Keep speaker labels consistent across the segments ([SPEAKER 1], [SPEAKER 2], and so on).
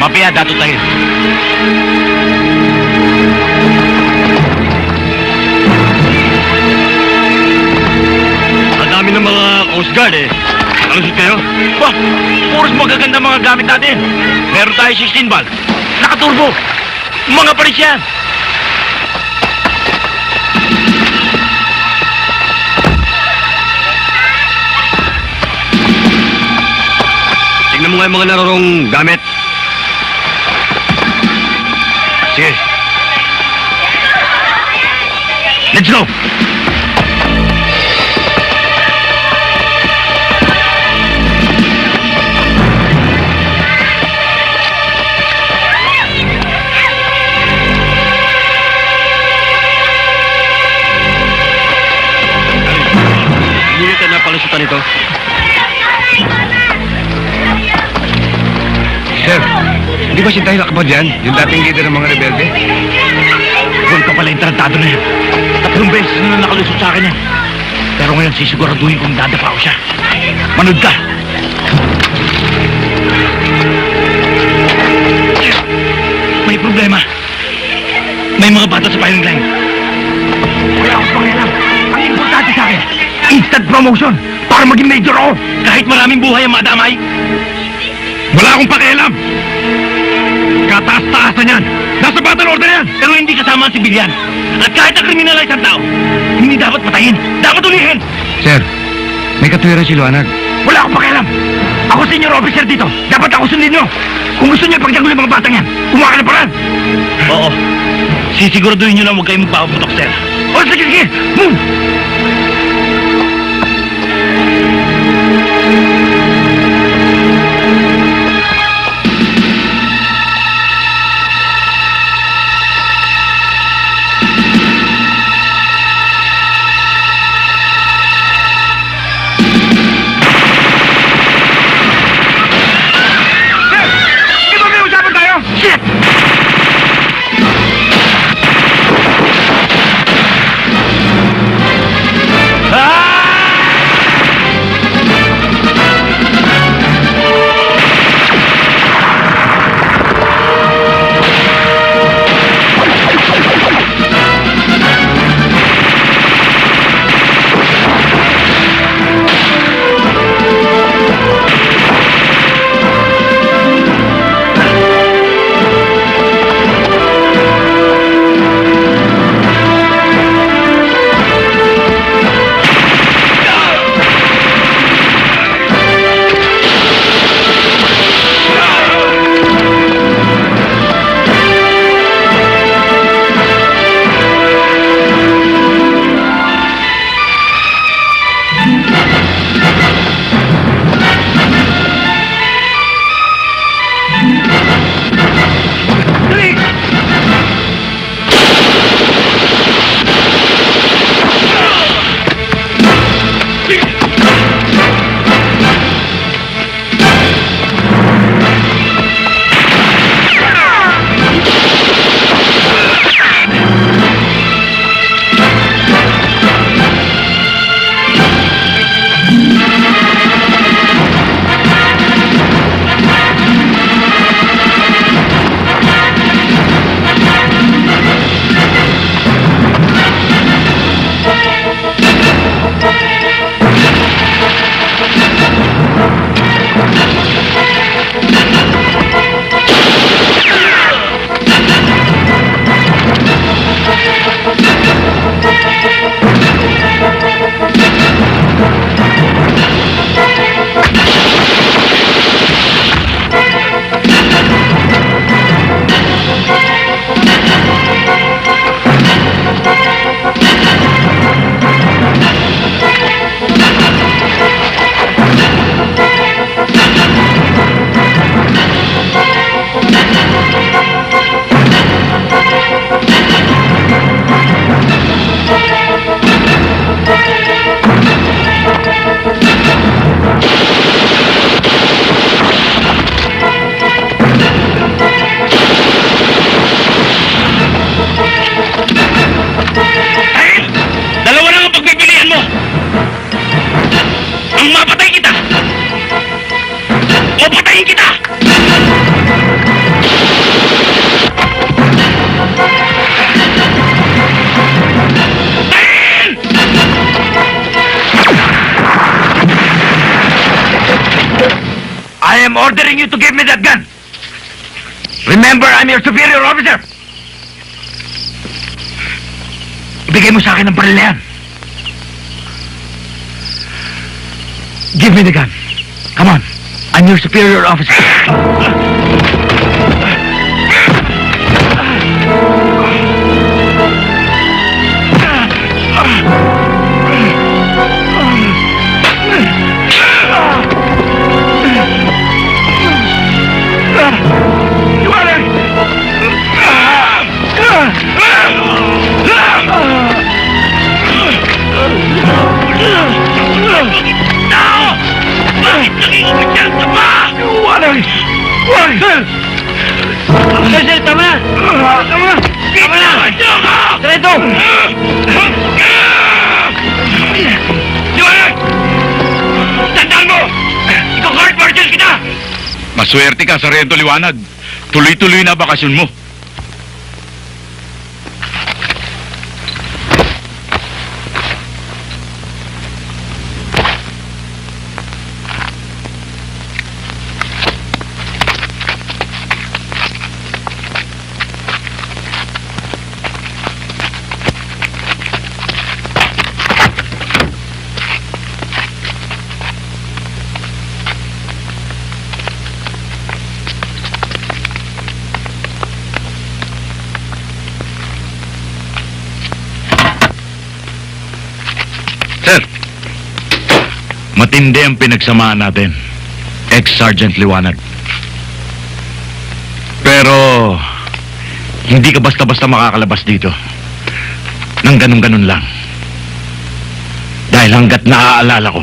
[SPEAKER 1] Mapia, dato tayo. Ang dami ng mga Coast Guard eh. Nakalusot kayo? Bah, puros magaganda mga gamit natin. Meron tayo 16 bal. Nakaturbo. Mga paris yan. Tingnan mo nga yung mga narorong gamit. Sige. Let's go! Hindi ka napalusutan ito.
[SPEAKER 2] Sir, hindi ba si Tay Lakbad yan? Yung dating leader ng mga rebelde?
[SPEAKER 1] Huwag ka pala yung tarantado na yan. 3 beses na nakalusot sa akin yan. Pero ngayon sisiguraduhin kong dadapa ko siya. Manood ka! May problema. May mga bata sa firing line. Wala akong pangialam. Ang importante sa akin, instant promotion para maging major ako. Kahit maraming buhay ang madamay.
[SPEAKER 2] Wala akong pakialam! Kataas-taasan yan! Nasa battle order yan!
[SPEAKER 1] Pero hindi kasama ang sibilyan. At kahit ang kriminalize ang tao, hindi dapat patayin. Dapat ulihin.
[SPEAKER 2] Sir, may katwiran si Luanag.
[SPEAKER 1] Wala akong pakialam. Ako senior officer dito. Dapat ako sundin nyo. Kung gusto nyo ipagtanggol yung mga batang yan, kumakan na paraan. Oo. Sisiguraduhin nyo na huwag kayong magpapaputok, sir. O, sige, sige. Move! I am ordering you to give me that gun. Remember, I'm your superior officer. Ibigay mo sa akin ang baril na yan. Give me the gun. Come on. I'm your superior officer.
[SPEAKER 3] Sir, tama na! Tama na! Tama na! Sarento!
[SPEAKER 1] Liwanag! Tandaan mo! Ikaw guard marshal kita!
[SPEAKER 2] Maswerte ka, Sargento Liwanag. Tuloy-tuloy na bakasyon mo. Sir, matindi ang pinagsamaan natin. Ex-Sergeant Liwanag. Pero, hindi ka basta-basta makakalabas dito. Nang ganun-ganun lang. Dahil hanggat naaalala ko,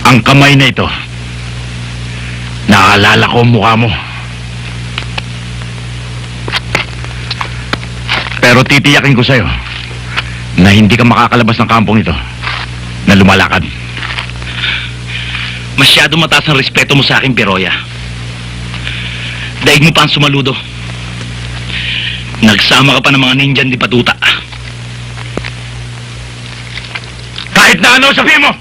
[SPEAKER 2] ang kamay na ito, naaalala ko ang mukha mo. Pero titiyakin ko sa'yo, na hindi ka makakalabas ng kampong ito na lumalakad.
[SPEAKER 3] Masyado mataas ang respeto mo sa akin, Piroya. Daig mo pa ang sumaludo. Nagsama ka pa ng mga ninjan di patuta.
[SPEAKER 1] Kahit na ano sabihin mo!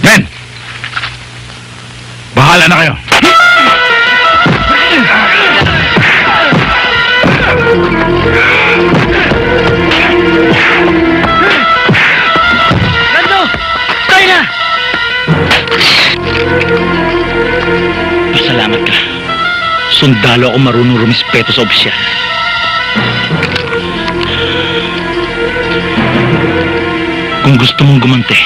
[SPEAKER 2] Men! Bahala na kayo.
[SPEAKER 3] Nando! Tayo na! Pasalamat ka. Sundalo ako marunong rumispeto sa opisyal. Kung gusto mong gumante,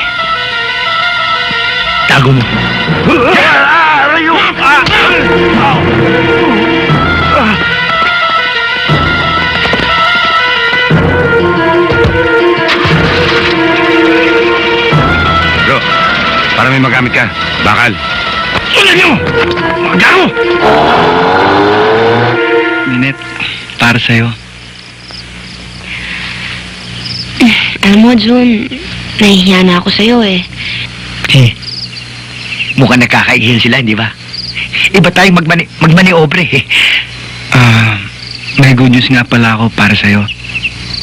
[SPEAKER 3] tago mo.
[SPEAKER 2] Bro, para may magamit ka. Bakal.
[SPEAKER 1] Sundan niyo! Mga gago!
[SPEAKER 3] Ninette, para sa'yo.
[SPEAKER 4] Alam mo, Jun, nahihiya na ako sa'yo eh.
[SPEAKER 3] Mukhang nakakaihil sila, di ba? Iba tayong magmani-obre eh. May good news nga pala ako para sa'yo.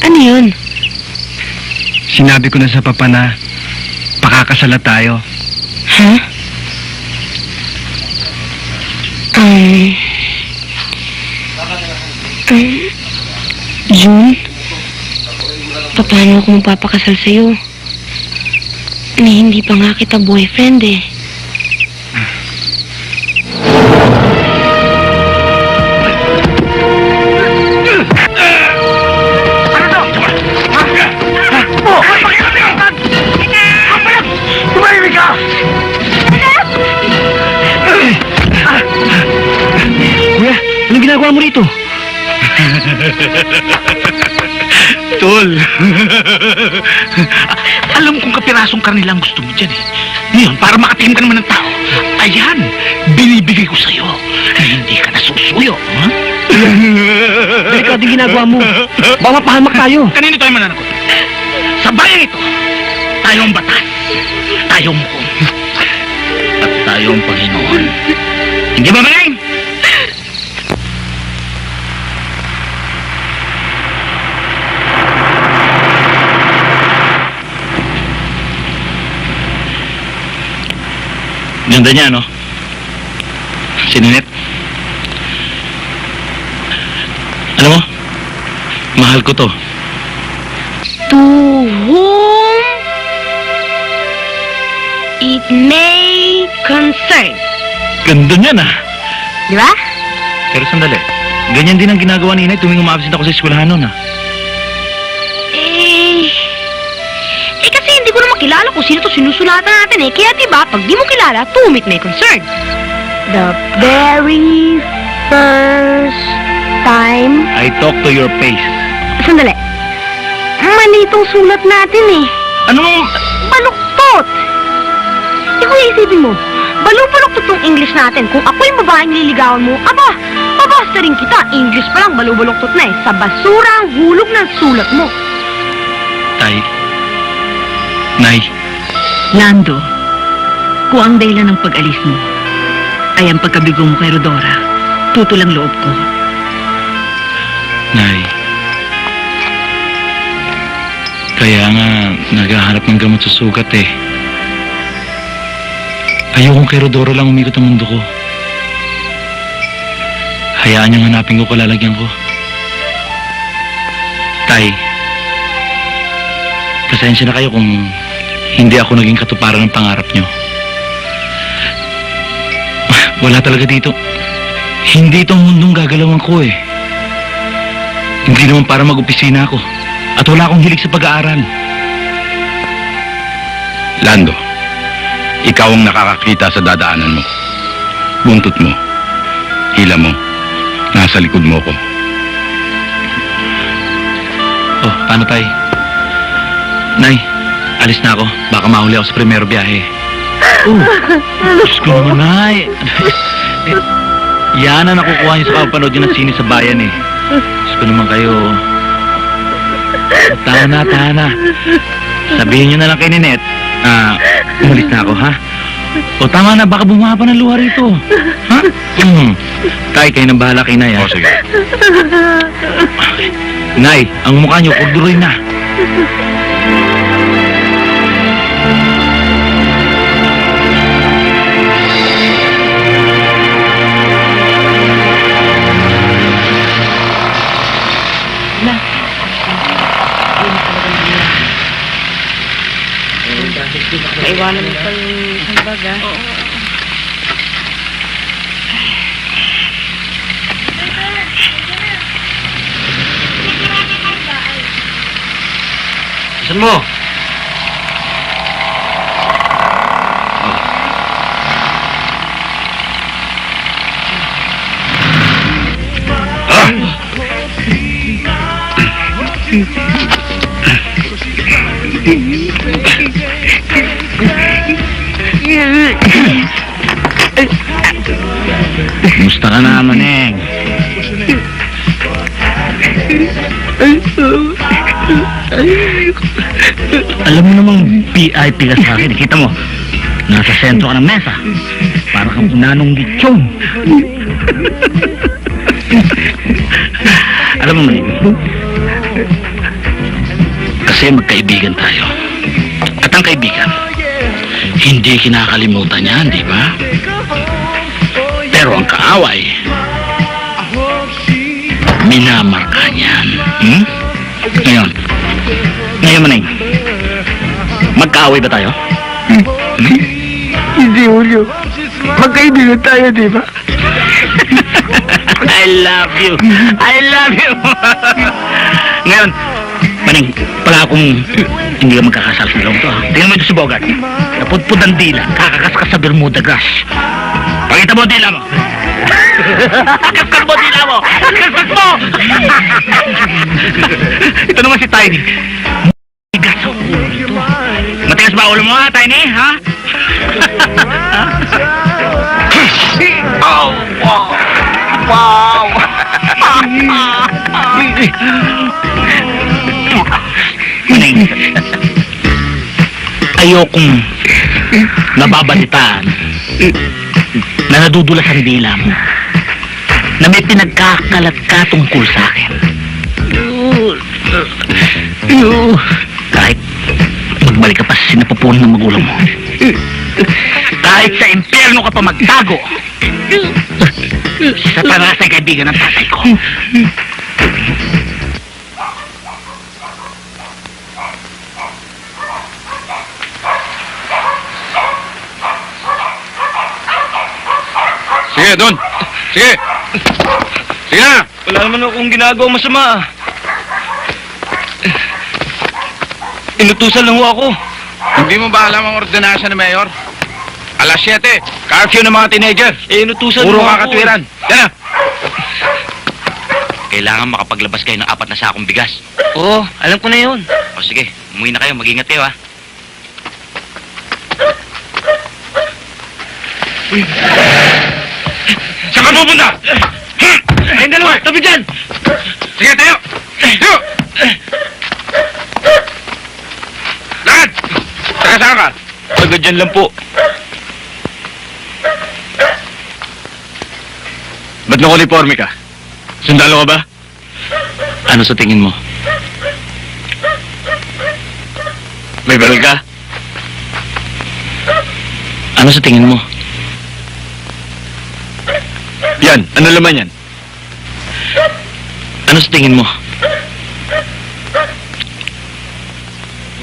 [SPEAKER 4] Ano yun?
[SPEAKER 3] Sinabi ko na sa papa na pakakasala tayo.
[SPEAKER 4] Ha? Jun? Paano ako magpapakasal sa'yo? Hindi pa nga kita boyfriend eh.
[SPEAKER 1] Tumahimik ka!
[SPEAKER 3] Kuya, anong ginagawa mo rito? Tol. Alam kong kapirasong karne lang gusto mo dyan eh. Ngayon, para makatikim ka naman ng tao, ayan, binibigay ko sa'yo. Hindi ka nasusuyo. Ha? Delikado yung ginagawa mo. Baka mapahamak tayo. Kanino tayo mananagot? Sa bayan ito, tayo ang batas. Tayo ang hukom. At tayo ang Panginoon. Hindi ba, Maring?
[SPEAKER 2] Ganda niya, no? Si Ninette. Alam mo, mahal ko to.
[SPEAKER 4] To whom it may concern.
[SPEAKER 2] Ganda niya na.
[SPEAKER 4] Di ba?
[SPEAKER 2] Pero sandali, ganyan din ang ginagawa ni Inay tuwing umabsent ako sa eskwelahan noon, ha?
[SPEAKER 4] Kasi hindi ko naman kilala kung sino to sinusulatan natin eh. Kaya diba, pag di mo kilala, to whom it may concern. The very first time...
[SPEAKER 2] I talk to your face.
[SPEAKER 4] Sandali. Mali itong sulat natin eh.
[SPEAKER 2] Anong...
[SPEAKER 4] Baluktot! Hindi ko isipin mo. Baluktot tong English natin. Kung ako yung babaeng liligawan mo, aba, babasta rin kita. English pa lang, baluktot na eh. Sa basura ang hulog ng sulat mo.
[SPEAKER 2] Tay. Nay.
[SPEAKER 5] Lando, kung ang dahilan ng pag-alis mo ay ang pagkabigo mo kay Rodora, tutulang loob ko.
[SPEAKER 2] Nay. Kaya nga, naghahanap ng gamot sa sugat eh. Ayokong kay Rodora lang umikot ang mundo ko. Hayaan niyang hanapin ko palalagyan ko. Tay, pasensya na kayo kung hindi ako naging katuparan ng pangarap niyo. Wala talaga dito. Hindi itong mundong gagalawan ko eh. Hindi naman para mag-opisina ako. At wala akong hilig sa pag-aaral.
[SPEAKER 6] Lando, ikaw ang nakakakita sa dadaanan mo. Buntot mo, hila mo, nasa likod mo ko.
[SPEAKER 2] Oh, paano tay? Nay, alis na ako. Baka mahuli ako sa primero biyahe. Diyos ko naman, Nay. Yan ang nakukuha niyo sa kapanood niyo ng sine sa bayan eh. Diyos ko naman kayo. Tahan na. Sabihin niyo na lang kay Ninette. Umalis na ako, ha? O tama na, baka bumaba pa ng luha rito. Ha? Tay, kayo nang bahala kay Nay, ha?
[SPEAKER 6] O sige.
[SPEAKER 2] Nay, ang mukha niyo, kurduroy na.
[SPEAKER 4] Maiwanan mo pa yung handbag, ha?
[SPEAKER 2] Saan mo? Kumusta ka na, Maneng? Alam mo namang VIP ka sa akin. Kita mo, nasa sentro ka ng mesa. Para kang nanong lechon. Alam mo, Maneng, kasi magkaibigan tayo. At ang kaibigan, hindi kinakalimutan yan, di ba? Pero ang kaaway, minamarka niyan. Ngayon, Maneng, magkaaway ba tayo?
[SPEAKER 1] Hindi, Julio. Magkaibigan tayo, di ba?
[SPEAKER 2] I love you. I love you. Ngayon, Maneng, pala akong hindi ka magkakasal sa ilong to. Tingnan mo ito si Bogart. Napudpud ang dila, kakakaskas sa Bermuda grass. Pakita mo ang dila mo. Kaskas mo dila mo. Kaskas mo. Ito naman si Tiny. Matigas ang ulo nito. Matigas ba ulo mo, ha, Tiny? Ha? Oh, wow. Wow. Maneng, ayokong nababalitaan na nadudulas ang dila mo na may pinagkakalat ka tungkol sa akin. Kahit magbalik ka pa sa sinapupunan ng magulang mo. Kahit sa impyerno gobyerno ka pa magtago. Satanas ay kaibigan ng tatay ko.
[SPEAKER 6] Sige, Don. Sige. Sige na.
[SPEAKER 1] Wala naman akong ginagawa masama. Inutusan lang ho ako.
[SPEAKER 6] Hindi mo ba alam ang ordinasyon ni Mayor? Alas 7, curfew ng mga teenager.
[SPEAKER 1] Inutusan
[SPEAKER 6] Puro
[SPEAKER 1] mo ako.
[SPEAKER 6] kakatwiran. Yan na.
[SPEAKER 2] Kailangan makapaglabas kayo ng 4 na sakong bigas.
[SPEAKER 1] Oo, alam ko na yun.
[SPEAKER 2] O sige, umuwi na kayo. Mag-ingat kayo, ha?
[SPEAKER 6] Saan ka pupunta?
[SPEAKER 1] Ayun dalawa, tabi dyan!
[SPEAKER 6] Sige, tayo. Tayo. Lakad. Saka saan ka?
[SPEAKER 1] Taga dyan lang po.
[SPEAKER 6] Ba't nakuniforme ka? Sundalo ka ba?
[SPEAKER 2] Ano sa tingin mo?
[SPEAKER 6] May baril ka?
[SPEAKER 2] Ano sa tingin mo?
[SPEAKER 6] Yan, ano laman yan?
[SPEAKER 2] Ano sa tingin mo?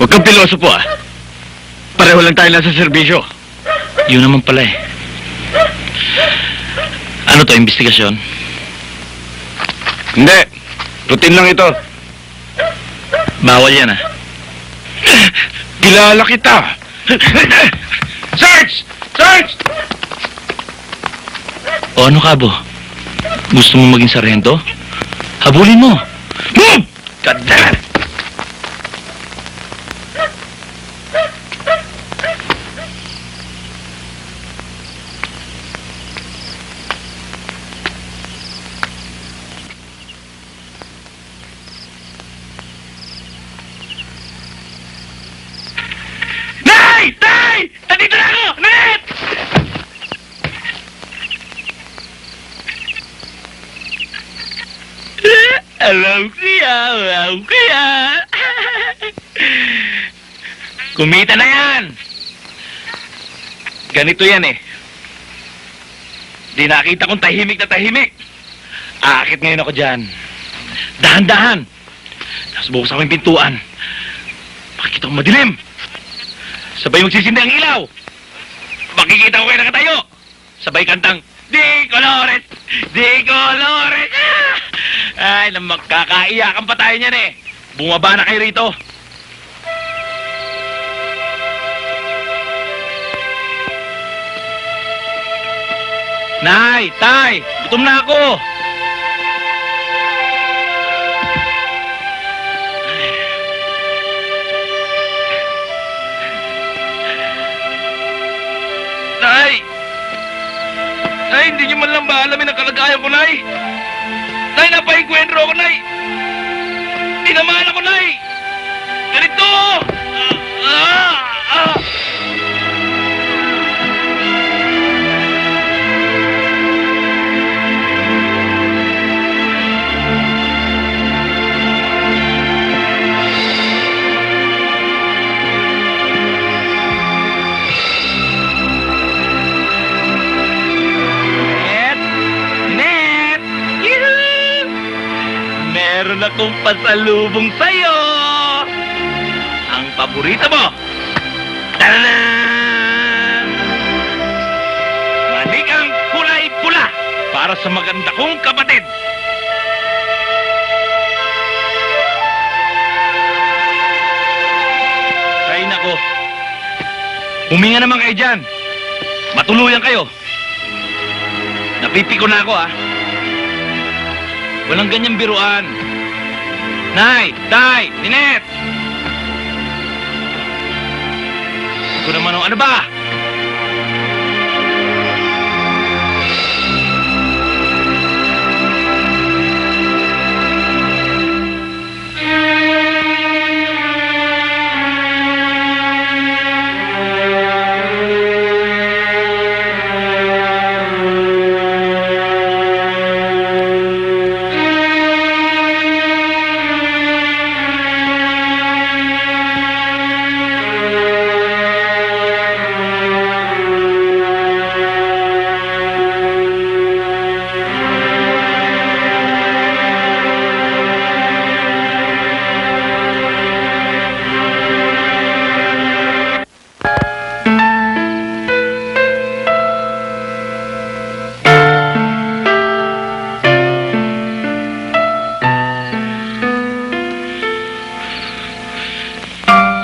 [SPEAKER 6] Huwag kang piloso po ah. Pareho lang tayo nasa serbisyo.
[SPEAKER 2] Yun naman pala eh. Ano to, investigasyon?
[SPEAKER 6] Hindi. Routine lang ito.
[SPEAKER 2] Bawal yan, ah.
[SPEAKER 6] Kilala kita. Search! Search!
[SPEAKER 2] O ano, Kabo? Gusto mo maging sarento? Habulin mo!
[SPEAKER 6] Move! God damn it!
[SPEAKER 2] Nay! Nay! Nandito na ako! Net! Alam ko yan. Kumita na yan! Ganito yan eh. Di nakita kong tahimik na tahimik. Aakit ngayon ako dyan. Dahan-dahan. Tapos bukas ako yung pintuan. Makikita kong madilim. Sabay magsisindi ang ilaw. Makikita ko kayo nakatayo. Sabay kantang, Di Colores! Di Colores! Ay, magkakaiyakan pa tayo niyan eh. Bumaba na kayo rito. Nay! Tay! Gutom na ako! Nay! Nay, hindi niyo man lang ba alamin ang kalagayan ko, Nay? Nay, napahikwentro ako, Nay! Tinamaan ako, Nay! Ganito! Meron akong pasalubong sa'yo! Ang paborito mo! Taranan! Manikang kulay pula para sa maganda kong kapatid! Ay nako! Huminga naman kayo dyan! Matuluyan kayo! Napipiko na ako ah! Walang ganyang biruan. Nay! Tay! Ninette! Ito naman ano ba?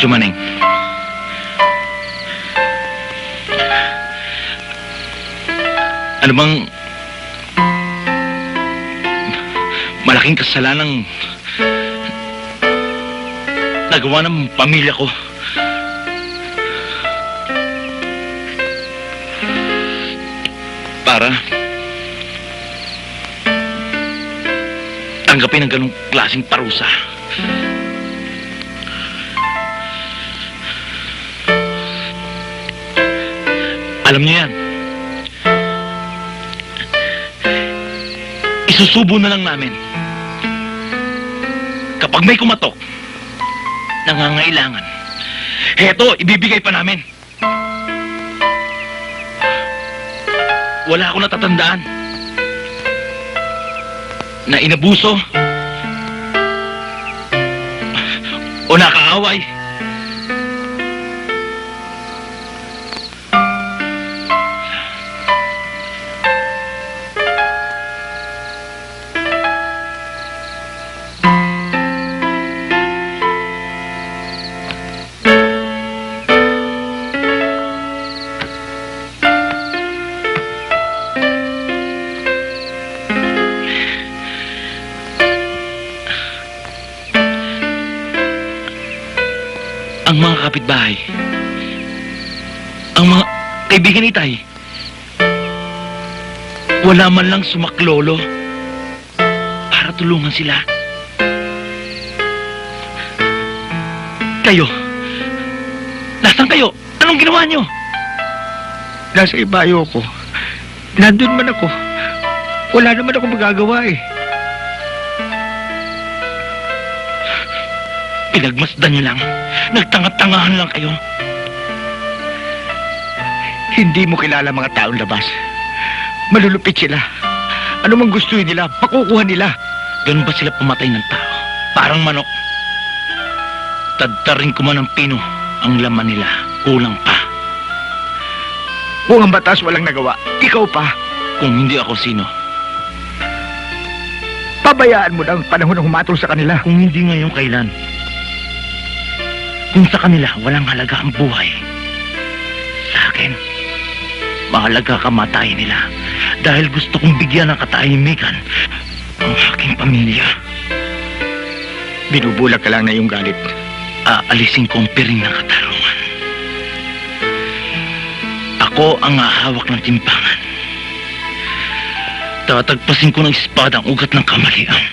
[SPEAKER 1] you, Maneng. Ano bang malaking kasalanang nagawa ng pamilya ko? Para tanggapin ang ganong klaseng parusa. Alam niyo yan. Isusubo na lang namin. Kapag may kumatok, nangangailangan, heto, ibibigay pa namin. Wala akong natatandaan na inabuso o nakaaway. Ang mga kapitbahay, ang mga kaibigan ni Tay, wala man lang sumaklolo para tulungan sila. Kayo, nasaan kayo? Anong ginawa niyo?
[SPEAKER 3] Nasa ibayo ko. Nandun man ako. Wala naman ako magagawa eh.
[SPEAKER 1] Pinagmasdan niyo lang. Nagtanga-tangahan lang kayo.
[SPEAKER 3] Hindi mo kilala mga taong labas. Malulupit sila. Ano mang gusto nila, pakukuha nila.
[SPEAKER 1] Ganun ba sila pumatay ng tao? Parang manok. Tadtarin ko man ang pino, ang laman nila, kulang pa.
[SPEAKER 3] Kung ang batas walang nagawa, ikaw pa.
[SPEAKER 1] Kung hindi ako sino?
[SPEAKER 3] Pabayaan mo na ang panahon na humatol sa kanila.
[SPEAKER 1] Kung hindi ngayon, kailan? Kung sa kanila walang halaga ang buhay, sa akin, mahalaga kamatayan nila dahil gusto kong bigyan ng katahimikan ang aking pamilya.
[SPEAKER 3] Binubulag ka lang na yung galit.
[SPEAKER 1] Aalisin ko ang piring ng katarungan. Ako ang hahawak ng timbangan. Tatagpasin ko ng espada ang ugat ng kamalian.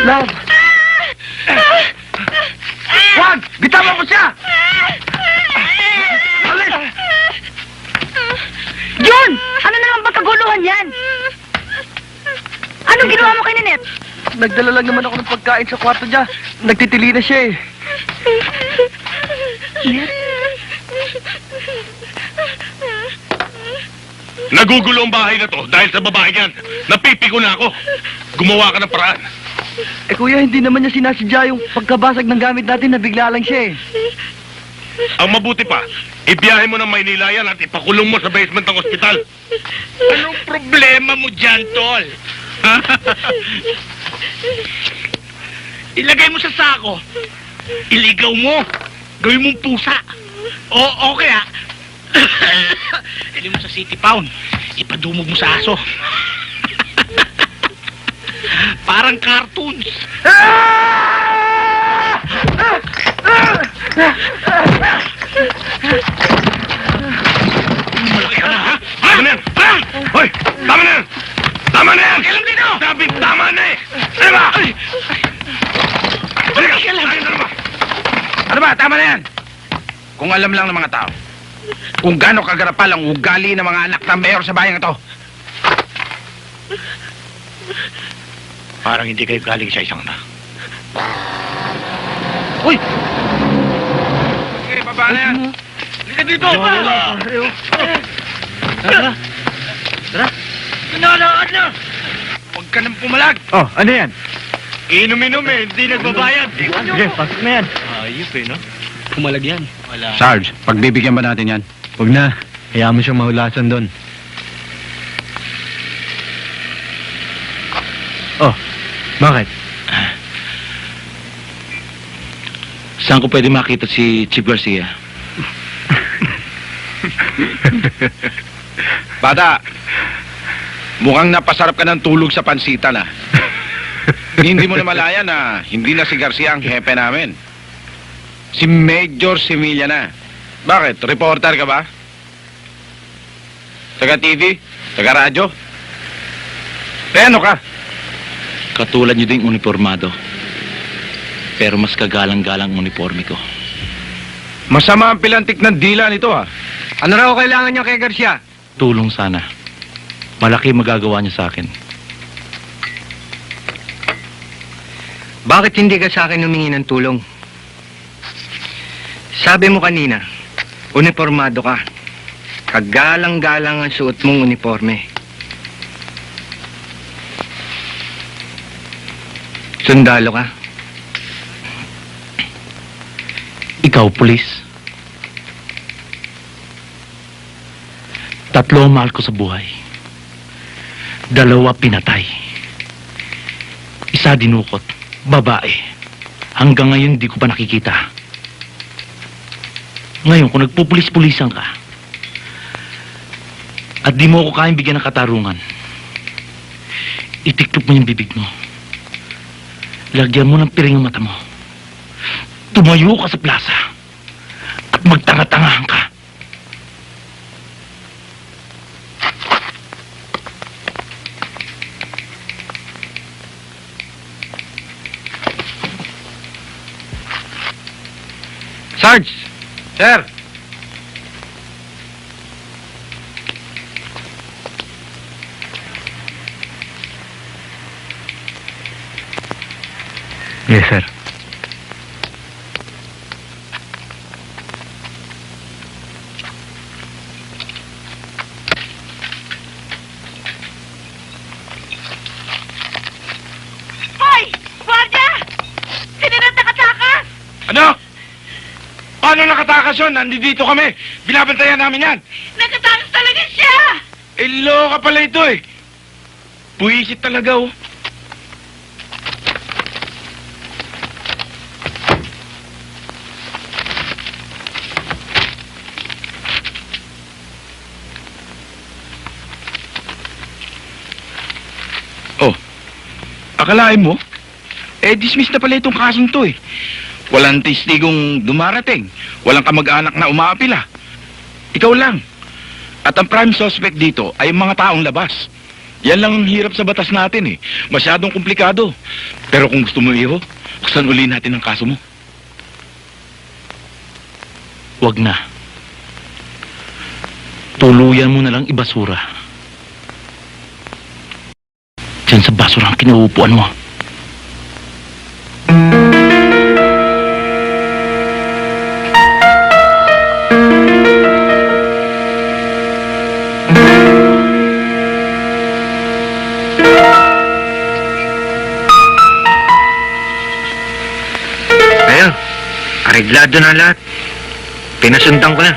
[SPEAKER 3] Love! Wag! Bitawan mo siya! Alis!
[SPEAKER 4] Jun! Ano na naman ba kaguluhan yan? Anong ginawa mo kay Ninette?
[SPEAKER 3] Nagdala lang naman ako ng pagkain sa kwarto niya. Nagtitili na siya eh.
[SPEAKER 6] Nagugulo ang bahay na to dahil sa babae yan. Napipiko na ako. Gumawa ka ng paraan.
[SPEAKER 3] Eh kuya, hindi naman niya sinasadya yung pagkabasag ng gamit natin na bigla lang siya eh.
[SPEAKER 6] Ang mabuti pa, ibiyahe mo ng Maynila yan at ipakulong mo sa basement ng ospital.
[SPEAKER 2] Anong problema mo dyan, Tol? Ilagay mo sa sako. Iligaw mo. Gawin mong pusa. O kaya, ili mo sa City Pound. Ipadumog mo sa aso. Parang cartoons.
[SPEAKER 6] Malaki ka na, ha? Tama na yan! Hoy! Tama na yan!
[SPEAKER 1] Tama na yan! Kailan dito? Sabi, tama na eh! Ano ba? Ano ba? Tama na yan! Kung alam lang ng mga tao, kung gaano kagarapal ang ugali ng mga anak ng mayor sa bayang ito. Parang hindi kayo galing sa isang na.
[SPEAKER 3] Uy!
[SPEAKER 1] Okay, baba na yan. Halika dito!
[SPEAKER 3] Tara.
[SPEAKER 1] Pinalakad na! Huwag ka nang pumalag!
[SPEAKER 3] Oh, ano yan?
[SPEAKER 1] Inom-inom eh, hindi nagbabayad.
[SPEAKER 3] Sige, pasok na yan. Ayos no? Pumalag yan. Wala.
[SPEAKER 6] Sarge, pagbibigyan ba natin yan?
[SPEAKER 3] Huwag na. Hayaan mo siyang mahulasan doon. Oh, bakit?
[SPEAKER 2] Saan ko pwede makita si Chief Garcia?
[SPEAKER 6] Bata, mukhang napasarap ka ng tulog sa pansitan ah. Hindi mo na malaya na hindi na si Garcia ang hepe namin. Si Major Semilla na. Bakit? Reporter ka ba? Taga TV? Taga radyo? Ano ka?
[SPEAKER 2] Katulad niyo ding uniformado. Pero mas kagalang-galang ang uniforme ko.
[SPEAKER 6] Masama ang pilantik ng dila nito ah.
[SPEAKER 3] Ano raw kailangan niya kay Garcia?
[SPEAKER 2] Tulong sana. Malaki magagawa niya sa akin.
[SPEAKER 3] Bakit hindi ka sa akin humingi ng tulong? Sabi mo kanina, uniformado ka. Kagalang-galang ang suot mong uniforme. Sundalo ka.
[SPEAKER 2] Ikaw, pulis. 3 ang mahal ko sa buhay. 2 pinatay. 1 dinukot. Babae. Hanggang ngayon di ko pa nakikita. Ngayon, kung nagpupulis-pulisan ka, at di mo ako kayang bigyan ng katarungan, itiklop mo yung bibig mo. Lagyan mo ng piring ang mata mo. Tumayo ka sa plaza at magtanga-tangahan ka.
[SPEAKER 6] Sarge! Sir!
[SPEAKER 3] Yes, sir.
[SPEAKER 4] Hoy! Guardia! Sinirad na katakas!
[SPEAKER 1] Ano? Paano nakatakas yun? Nandito kami. Binabantayan namin yan.
[SPEAKER 4] Nakatakas talaga siya!
[SPEAKER 1] Loka pala ito eh. Buwisit talaga oh. Oh, akalain mo? Dismiss na pala itong kasong to eh. Walang testigong dumarating. Walang kamag-anak na umaapila. Ikaw lang. At ang prime suspect dito ay mga taong labas. Yan lang ang hirap sa batas natin eh. Masyadong komplikado. Pero kung gusto mo iho, buksan uli natin ang kaso mo.
[SPEAKER 2] Wag na. Tuluyan mo na lang ibasura. Diyan sa basura ang kinauupuan mo.
[SPEAKER 3] Ayun, areglado na lahat. Pinasundan ko na.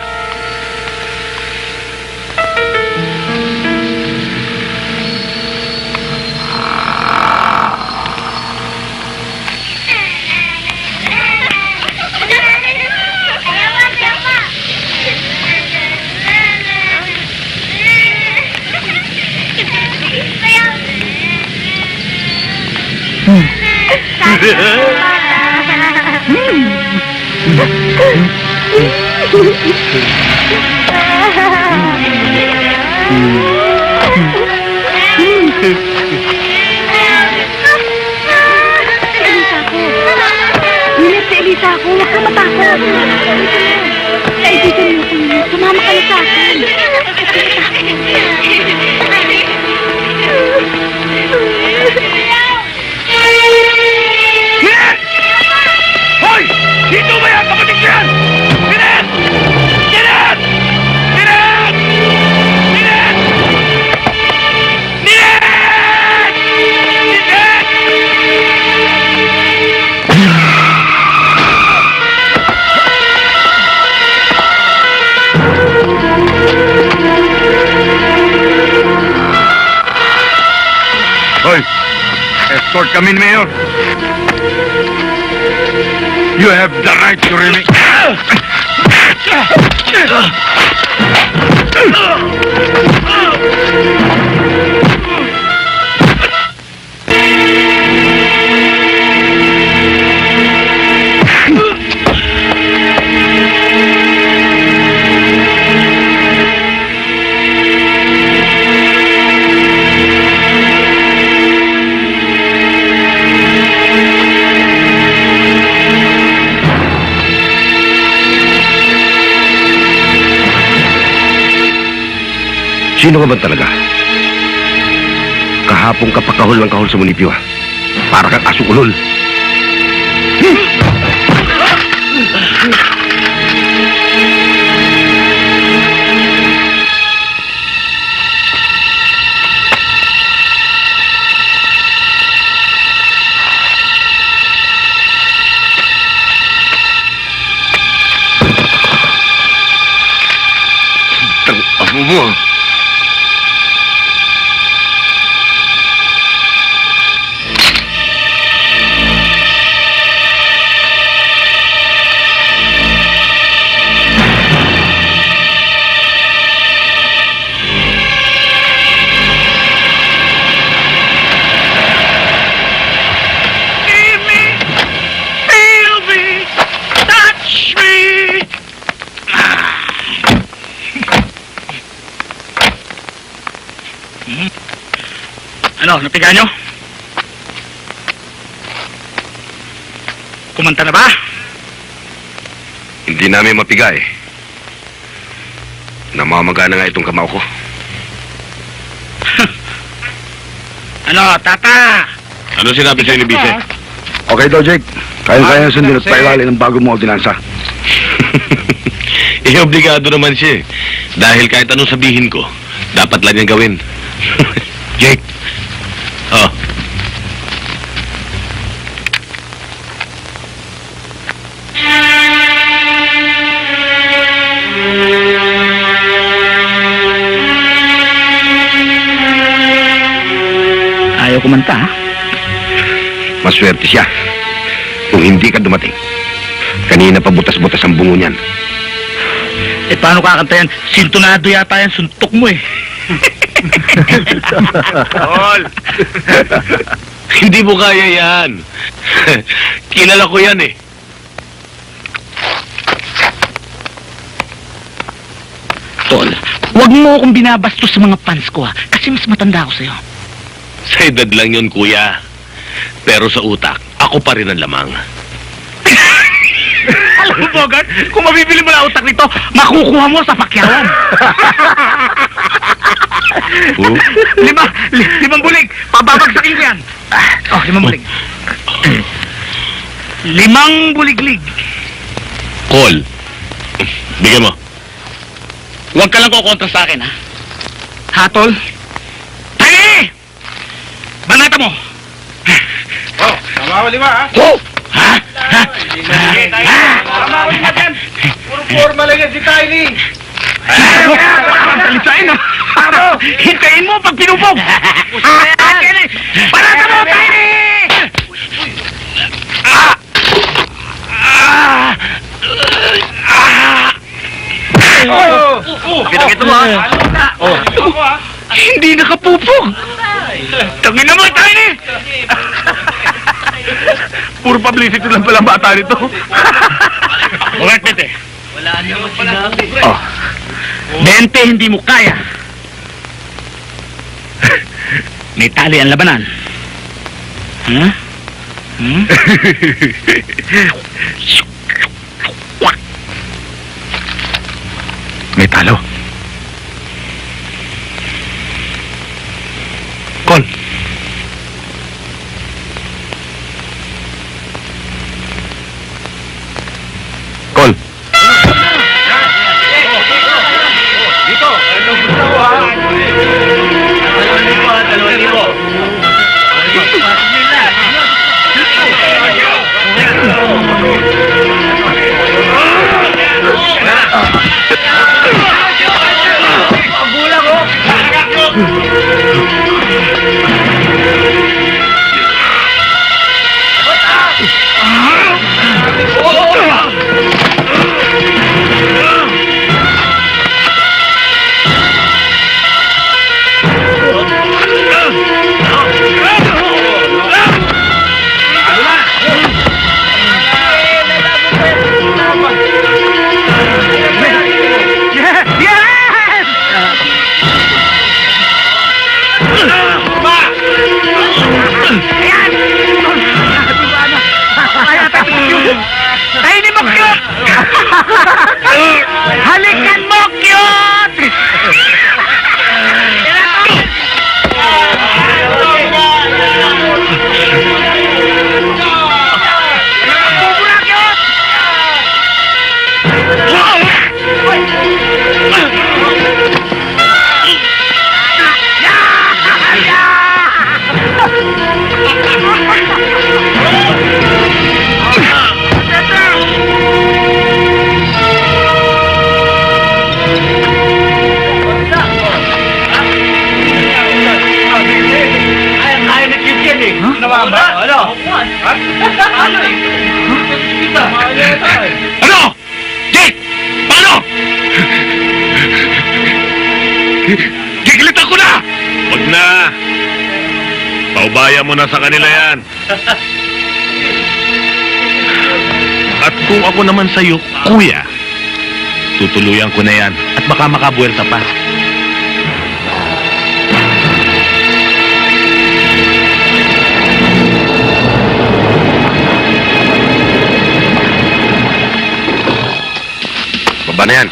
[SPEAKER 1] Sinet! Hoy! Dito ba yan? Kapatid ko yan! Sinet! Sinet! Sinet! Sinet! Sinet! Sinet! Hoy! Escort kami ni Mayor. You have the right to remain.
[SPEAKER 7] Sino ka ba talaga? Kahapon ka pa kahol ng kahol sa munisipyo, ah. Para kang asong ulol. Tang-amo mo, ah.
[SPEAKER 2] Ano, napiga nyo? Kumanta na ba?
[SPEAKER 7] Hindi namin mapiga, eh. Namamaga na nga itong kamao ko.
[SPEAKER 2] Ano, tata?
[SPEAKER 7] Ano sinabi sa'yo ni Bise? Okay daw, Jake. Kaya-kaya sundin at pailali ng bago mo ordinansa.
[SPEAKER 8] Obligado naman siya eh. Dahil kahit anong sabihin ko, dapat lang niyang gawin.
[SPEAKER 7] Jake,
[SPEAKER 8] Oh,
[SPEAKER 2] Ayaw kumanta, ha?
[SPEAKER 7] maswerte siya. Kung hindi ka dumating, kanina pa butas-butas ang bungo niyan.
[SPEAKER 2] Eh, paano kakanta yan? Sintonado yata yan, suntok mo eh.
[SPEAKER 8] Tol! Hindi mo kaya yan. Kilala ko yan eh.
[SPEAKER 2] Tol, wag mo akong binabastos sa mga fans ko, ha? Kasi mas matanda ako sa'yo.
[SPEAKER 8] Sa edad lang yun, kuya. Pero sa utak, ako pa rin ang lamang.
[SPEAKER 2] Alam mo, Bogart, kung mabibili mo na utak nito, makukuha mo sa pakyawan.
[SPEAKER 8] Oh?
[SPEAKER 2] Limang bulig. Pababagsakin ko yan. Oh, 5 bulig. 5 buliglig.
[SPEAKER 8] Call. Bigyan mo.
[SPEAKER 2] Huwag ka lang kukontra sa akin, ha? Hatol? Tayo! Banata mo!
[SPEAKER 6] Oh, tama 5, ha?
[SPEAKER 2] Oh! Ha? Ha?
[SPEAKER 6] Tama 5 dyan. Puro forma lang yan si Tiny.
[SPEAKER 2] Pagkalisain, ha? Hintayin mo pag pinupog! Banata mo, Tiny!
[SPEAKER 6] Kita mo, ha?
[SPEAKER 2] Hindi nakapupog! Tangin na mo, Tiny!
[SPEAKER 1] Puro publicity lang pala ang bata nito.
[SPEAKER 2] Bogart, Bente. Oh. 20 hindi mo kaya. May tali ang labanan. Hmm? Hmm?
[SPEAKER 1] May talo.
[SPEAKER 2] Kainin mo, cute! Halikan mo, cute!
[SPEAKER 8] Ano? Jake! Paano? Gigilitan ko na! Huwag na! Paubaya mo na sa kanila yan. At kung ako naman sa'yo, kuya, tutuluyan ko na yan at baka makabuelta pa.
[SPEAKER 7] Baba na yan.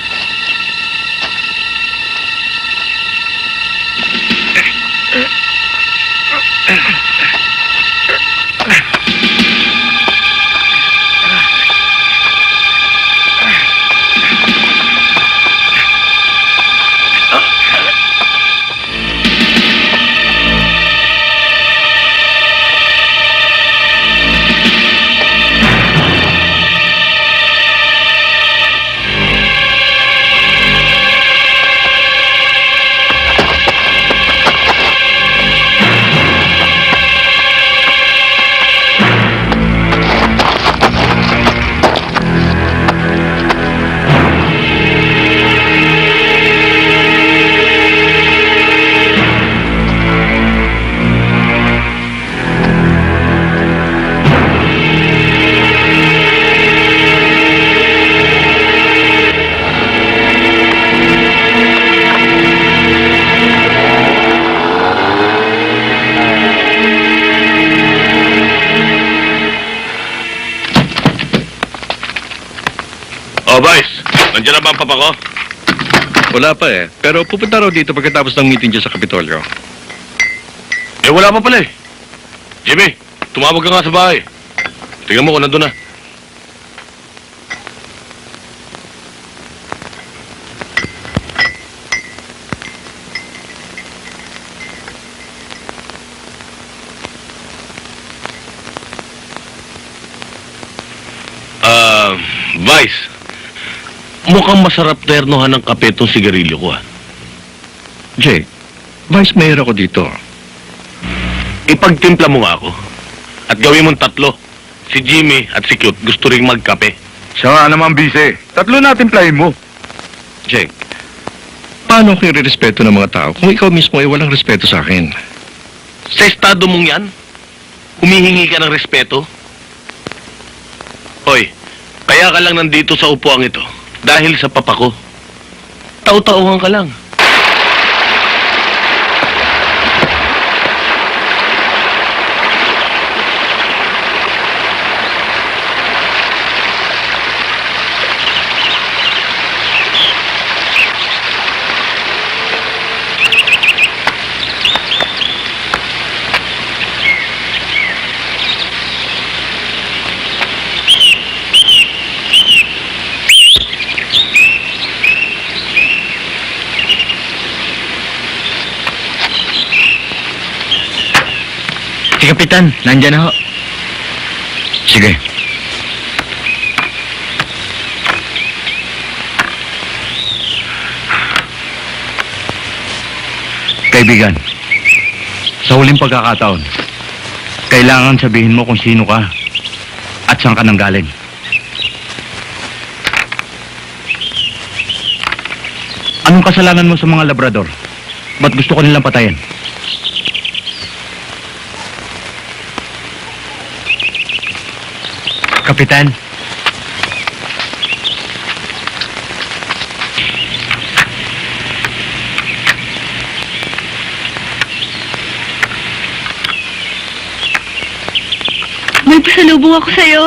[SPEAKER 8] Oh, Vice, nandiyan na ba ang papa ko?
[SPEAKER 7] Wala pa eh. Pero pupunta raw dito pagkatapos ng meeting dyan sa Kapitolyo.
[SPEAKER 8] Eh, wala pa pala eh. Jimmy, tumawag ka nga sa bahay. Tingnan mo kung nandun na. Vice, mukhang masarap ternohan ng kape itong sigarilyo ko, ah.
[SPEAKER 7] Jake, Vice Mayor ako dito.
[SPEAKER 8] Ipagtimpla mo nga ako. At gawin mong tatlo. Si Jimmy at si Cute gusto ring magkape.
[SPEAKER 6] Siya nga naman, Bise. Tatlo natin playin mo.
[SPEAKER 7] Jake, paano ko i-respeto ng mga tao kung ikaw mismo ay walang respeto sa akin?
[SPEAKER 8] Sa estado mong yan, humihingi ka ng respeto? Hoy, kaya ka lang nandito sa upuang ito dahil sa papa ko. Tau-tauhan ka lang.
[SPEAKER 1] Si Kapitan, nandyan na ho.
[SPEAKER 7] Sige,
[SPEAKER 1] Kaibigan, sa huling pagkakataon, kailangan sabihin mo kung sino ka at saan ka nanggaling. Anong kasalanan mo sa mga labrador? Ba't gusto ko nilang patayin? Kapitan.
[SPEAKER 4] May pasalubong ako sa'yo.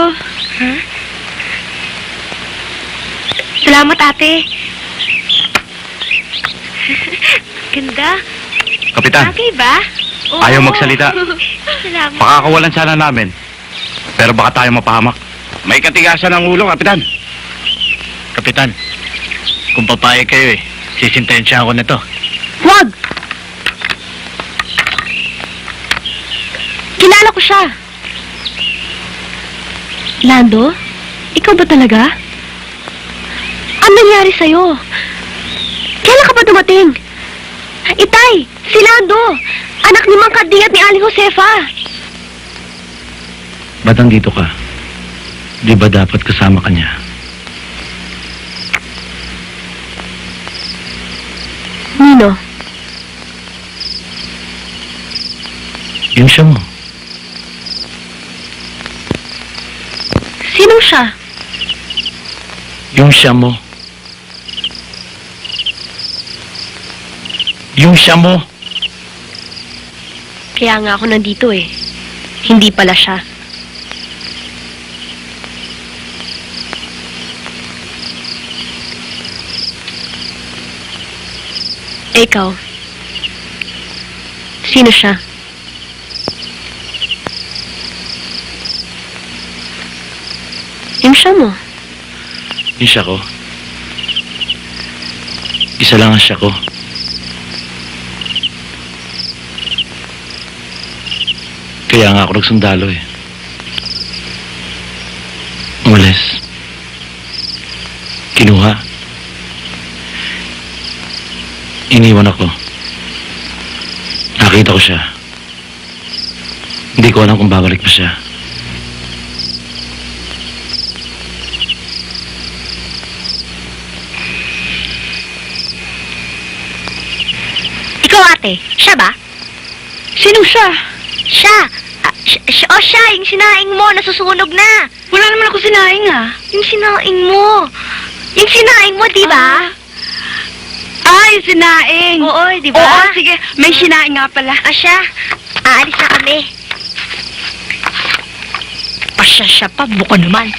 [SPEAKER 4] Salamat, ate. Ganda.
[SPEAKER 1] Kapitan,
[SPEAKER 4] Bagay ba? Oo.
[SPEAKER 1] Ayaw magsalita.
[SPEAKER 4] Salamat.
[SPEAKER 1] pakakawalan sana namin. Pero baka tayo mapahamak.
[SPEAKER 6] May katigasan ng ulo, Kapitan.
[SPEAKER 2] Kapitan, kung papayag kayo sisintensya ako na to.
[SPEAKER 4] Wag! Kilala ko siya. Lando? Ikaw ba talaga? Ano nangyari sa'yo? Kailan ka ba dumating? Itay! Si Lando! Anak ni Mang Kadi at ni Aling Josefa!
[SPEAKER 1] Ba't andito ka? Di ba dapat kasama ka niya?
[SPEAKER 4] Nino?
[SPEAKER 1] Yung siya mo.
[SPEAKER 4] Sinong siya?
[SPEAKER 1] Yung siya mo. Yung siya mo.
[SPEAKER 4] Kaya nga ako nandito Hindi pala siya. Ikaw. Sino siya? Yung siya mo.
[SPEAKER 1] Yung siya ko. Isa lang ang siya ko. Kaya nga ako nagsundalo Umalis. Kinuha. Iniwan ako. Nakita ko siya. Hindi ko alam kung babalik pa siya.
[SPEAKER 4] Ikaw ate, siya ba? Sinong siya? Siya! Siya, yung sinaing mo, nasusunog na. Wala naman ako sinaing Yung sinaing mo. Yung sinaing mo, di ba?
[SPEAKER 5] Ay, sinaing!
[SPEAKER 4] Oo, di ba?
[SPEAKER 5] Oo, sige. May sinaing nga pala.
[SPEAKER 4] Siya, aalis na kami. Pasyasya pa, buko naman.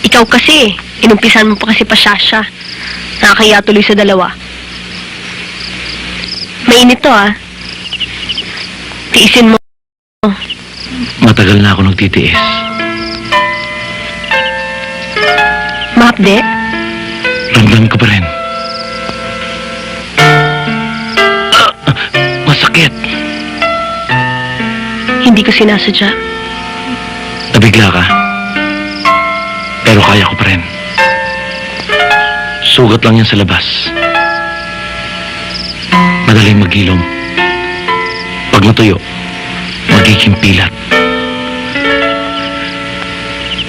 [SPEAKER 4] Ikaw kasi, inumpisan mo pa kasi pasyasya. Nakakaya tuloy sa dalawa. Mainit to Tiisin mo.
[SPEAKER 1] Matagal na ako nagtitiis.
[SPEAKER 4] Mahapde?
[SPEAKER 1] Ramdam ko pa rin. Masakit.
[SPEAKER 4] Hindi ko sinasadya.
[SPEAKER 1] Nabigla ka. Pero kaya ko pa rin. Sugat lang yan sa labas. Madaling magilom. Pag natuyo, magiging pilat.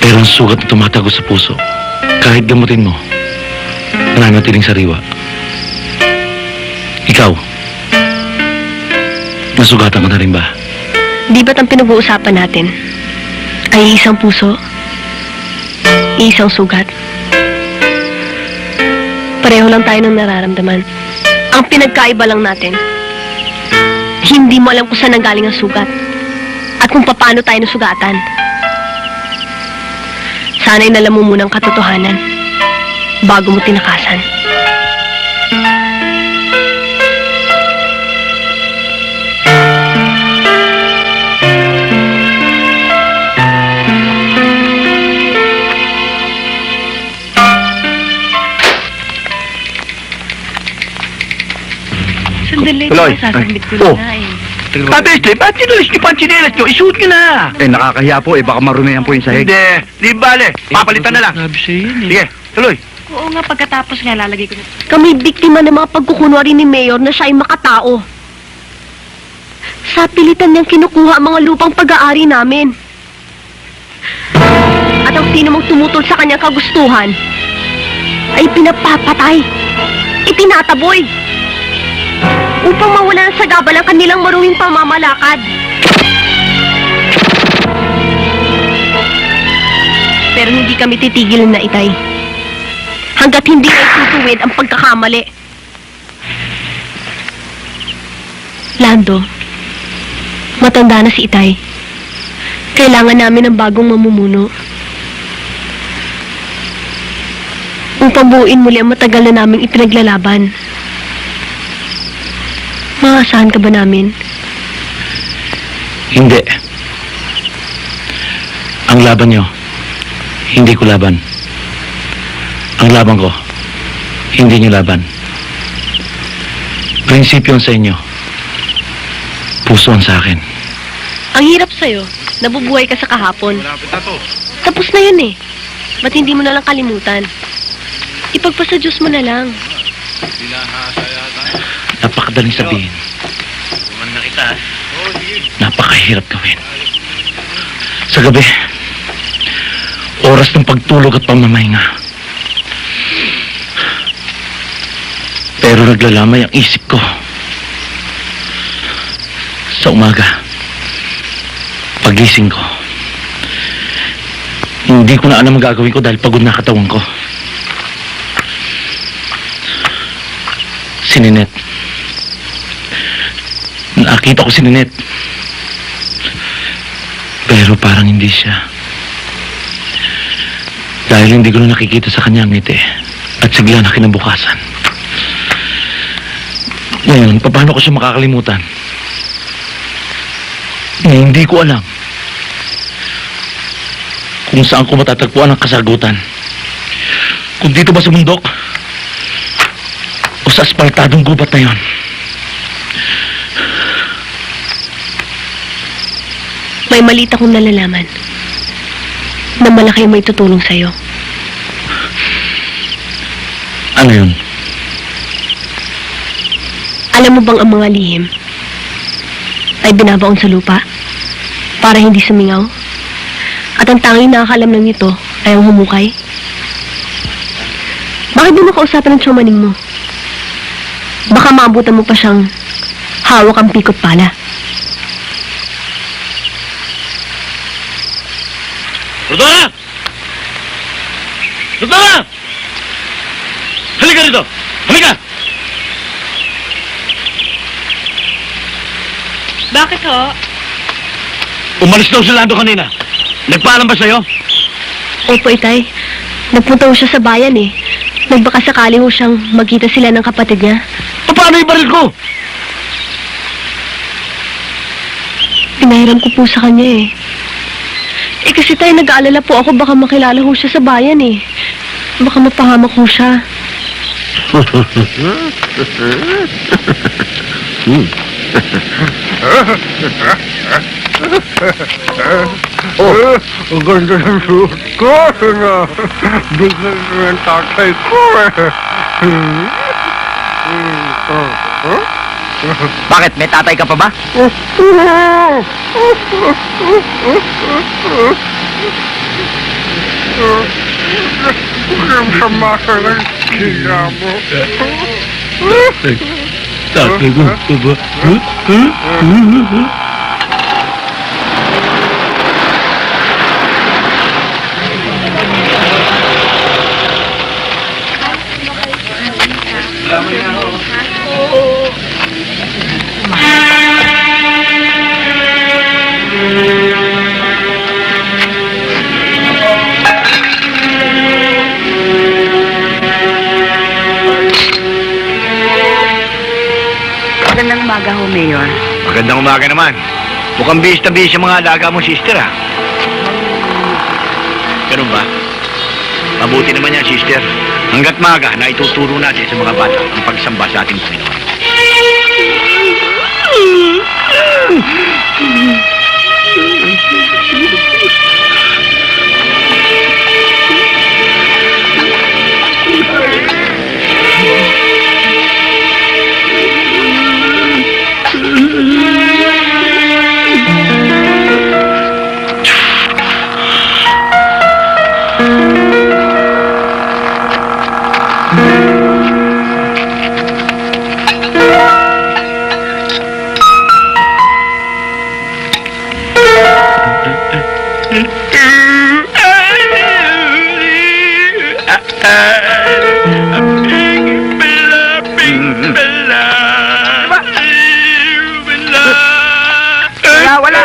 [SPEAKER 1] Pero ang sugat na tumatago sa puso, kahit gamutin mo, nananatiling sariwa. Ikaw, nasugatan ka na rin ba?
[SPEAKER 4] Di ba't ang pinag-uusapan natin ay isang puso, isang sugat? Pareho lang tayo ng nararamdaman. Ang pinagkaiba lang natin, hindi mo alam kung saan nanggaling ang sugat at kung paano tayo nasugatan. Sana'y nalam mo munang katotohanan bago mo tinakasan.
[SPEAKER 5] Sandali,
[SPEAKER 1] Tuloy.
[SPEAKER 5] sasabit ko
[SPEAKER 1] Oh.
[SPEAKER 5] na
[SPEAKER 1] Ate Esther, ba't tinulis niyo pa ang tsinelas niyo? Isuot niyo na! Eh, nakakahiya po. Baka marumihan po yung sahig. Hindi. Di bale. Papalitan na lang.
[SPEAKER 3] Sabi sa'yo yun
[SPEAKER 1] Sige, tuloy.
[SPEAKER 5] Oo nga, pagkatapos nga lalagay ko na...
[SPEAKER 4] Kami biktima ng mga pagkukunwari ni Mayor na siya ay makatao. Sa pilitan niyang kinukuha ang mga lupang pag-aari namin. At ang sino mang tumutol sa kanyang kagustuhan ay pinapapatay, itinataboy, upang mawala ng sagabal ang kanilang maruwing pamamalakad. Pero hindi kami titigil na itay. Hanggat hindi na itutuwid ang pagkakamali. Lando, matanda na si Itay. Kailangan namin ng bagong mamumuno. Upang buuin muli ang matagal na naming ipinaglalaban. Maasahan ka ba namin?
[SPEAKER 3] Hindi. Ang laban nyo, hindi ko laban. Ang laban ko, hindi nyo laban. Prinsipyo sa inyo. Puso sa akin.
[SPEAKER 4] Ang hirap sa'yo, nabubuhay ka sa kahapon.
[SPEAKER 6] Malapit na to.
[SPEAKER 4] Tapos na yun eh. Ba't hindi mo na lang kalimutan? Ipagpasa Diyos mo na lang.
[SPEAKER 6] Pinahasa yata.
[SPEAKER 3] Napakadaling sabihin.
[SPEAKER 2] Tuman na kita.
[SPEAKER 3] Napakahirap gawin. Sa gabi, oras ng pagtulog at pamamahinga. Pero naglalamay ang isip ko. Sa umaga, pagising ko, hindi ko na alam ang gagawin ko dahil pagod na katawan ko. Si Ninette. Nakita ko si Ninette. Pero parang hindi siya. Dahil hindi ko na nakikita sa kanya ang ngiti at sigla na kinabukasan. Ngayon, paano ko siya makakalimutan? Hindi ko alam kung saan ko matatagpuan ang kasagutan. Kung dito ba sa bundok o sa aspaltadong gubat na yon.
[SPEAKER 4] May maliit akong nalalaman na malaki ang may tutulong sa'yo.
[SPEAKER 3] Ano yun?
[SPEAKER 4] Alam mo bang ang mga lihim ay binabaon sa lupa para hindi sumingaw? At ang tanging nakakalam lang nito ay ang humukay? Bakit di mo kausapan ng tiyumaning mo? Baka maabutan mo pa siyang hawak ang pikot pala.
[SPEAKER 2] Rodora! Rodora! Halika rito! Halika!
[SPEAKER 5] Bakit ho?
[SPEAKER 2] Umalis daw si Lando kanina. Nagpaalam ba sa'yo?
[SPEAKER 4] Opo, Itay. Nagpunta ho siya sa bayan eh. Nagbaka sakali ho siyang magkita sila ng kapatid niya.
[SPEAKER 2] Paano yung baril ko?
[SPEAKER 4] Pinahiram ko po sa kanya eh. Eh kasi tayo nag-aalala po ako baka makilala ho siya sa bayan eh. Baka mapahamak ho siya.
[SPEAKER 7] Ang ganda ng suot ko. Bigyan ko yung tatay ko.
[SPEAKER 2] Bakit? May tatay ka pa ba?
[SPEAKER 7] Ang sama ka ng kaya mo.
[SPEAKER 3] Tatay ko pa ba?
[SPEAKER 5] Magandang umaga ho, Mayor.
[SPEAKER 2] Magandang umaga naman. Mukhang bihis na bihis yung mga alaga mong sister, ha? Ganun ba? Mabuti naman yan, sister. Hanggat maaga na ituturo natin sa mga bata ang pagsamba sa ating Panginoon.
[SPEAKER 1] Wala!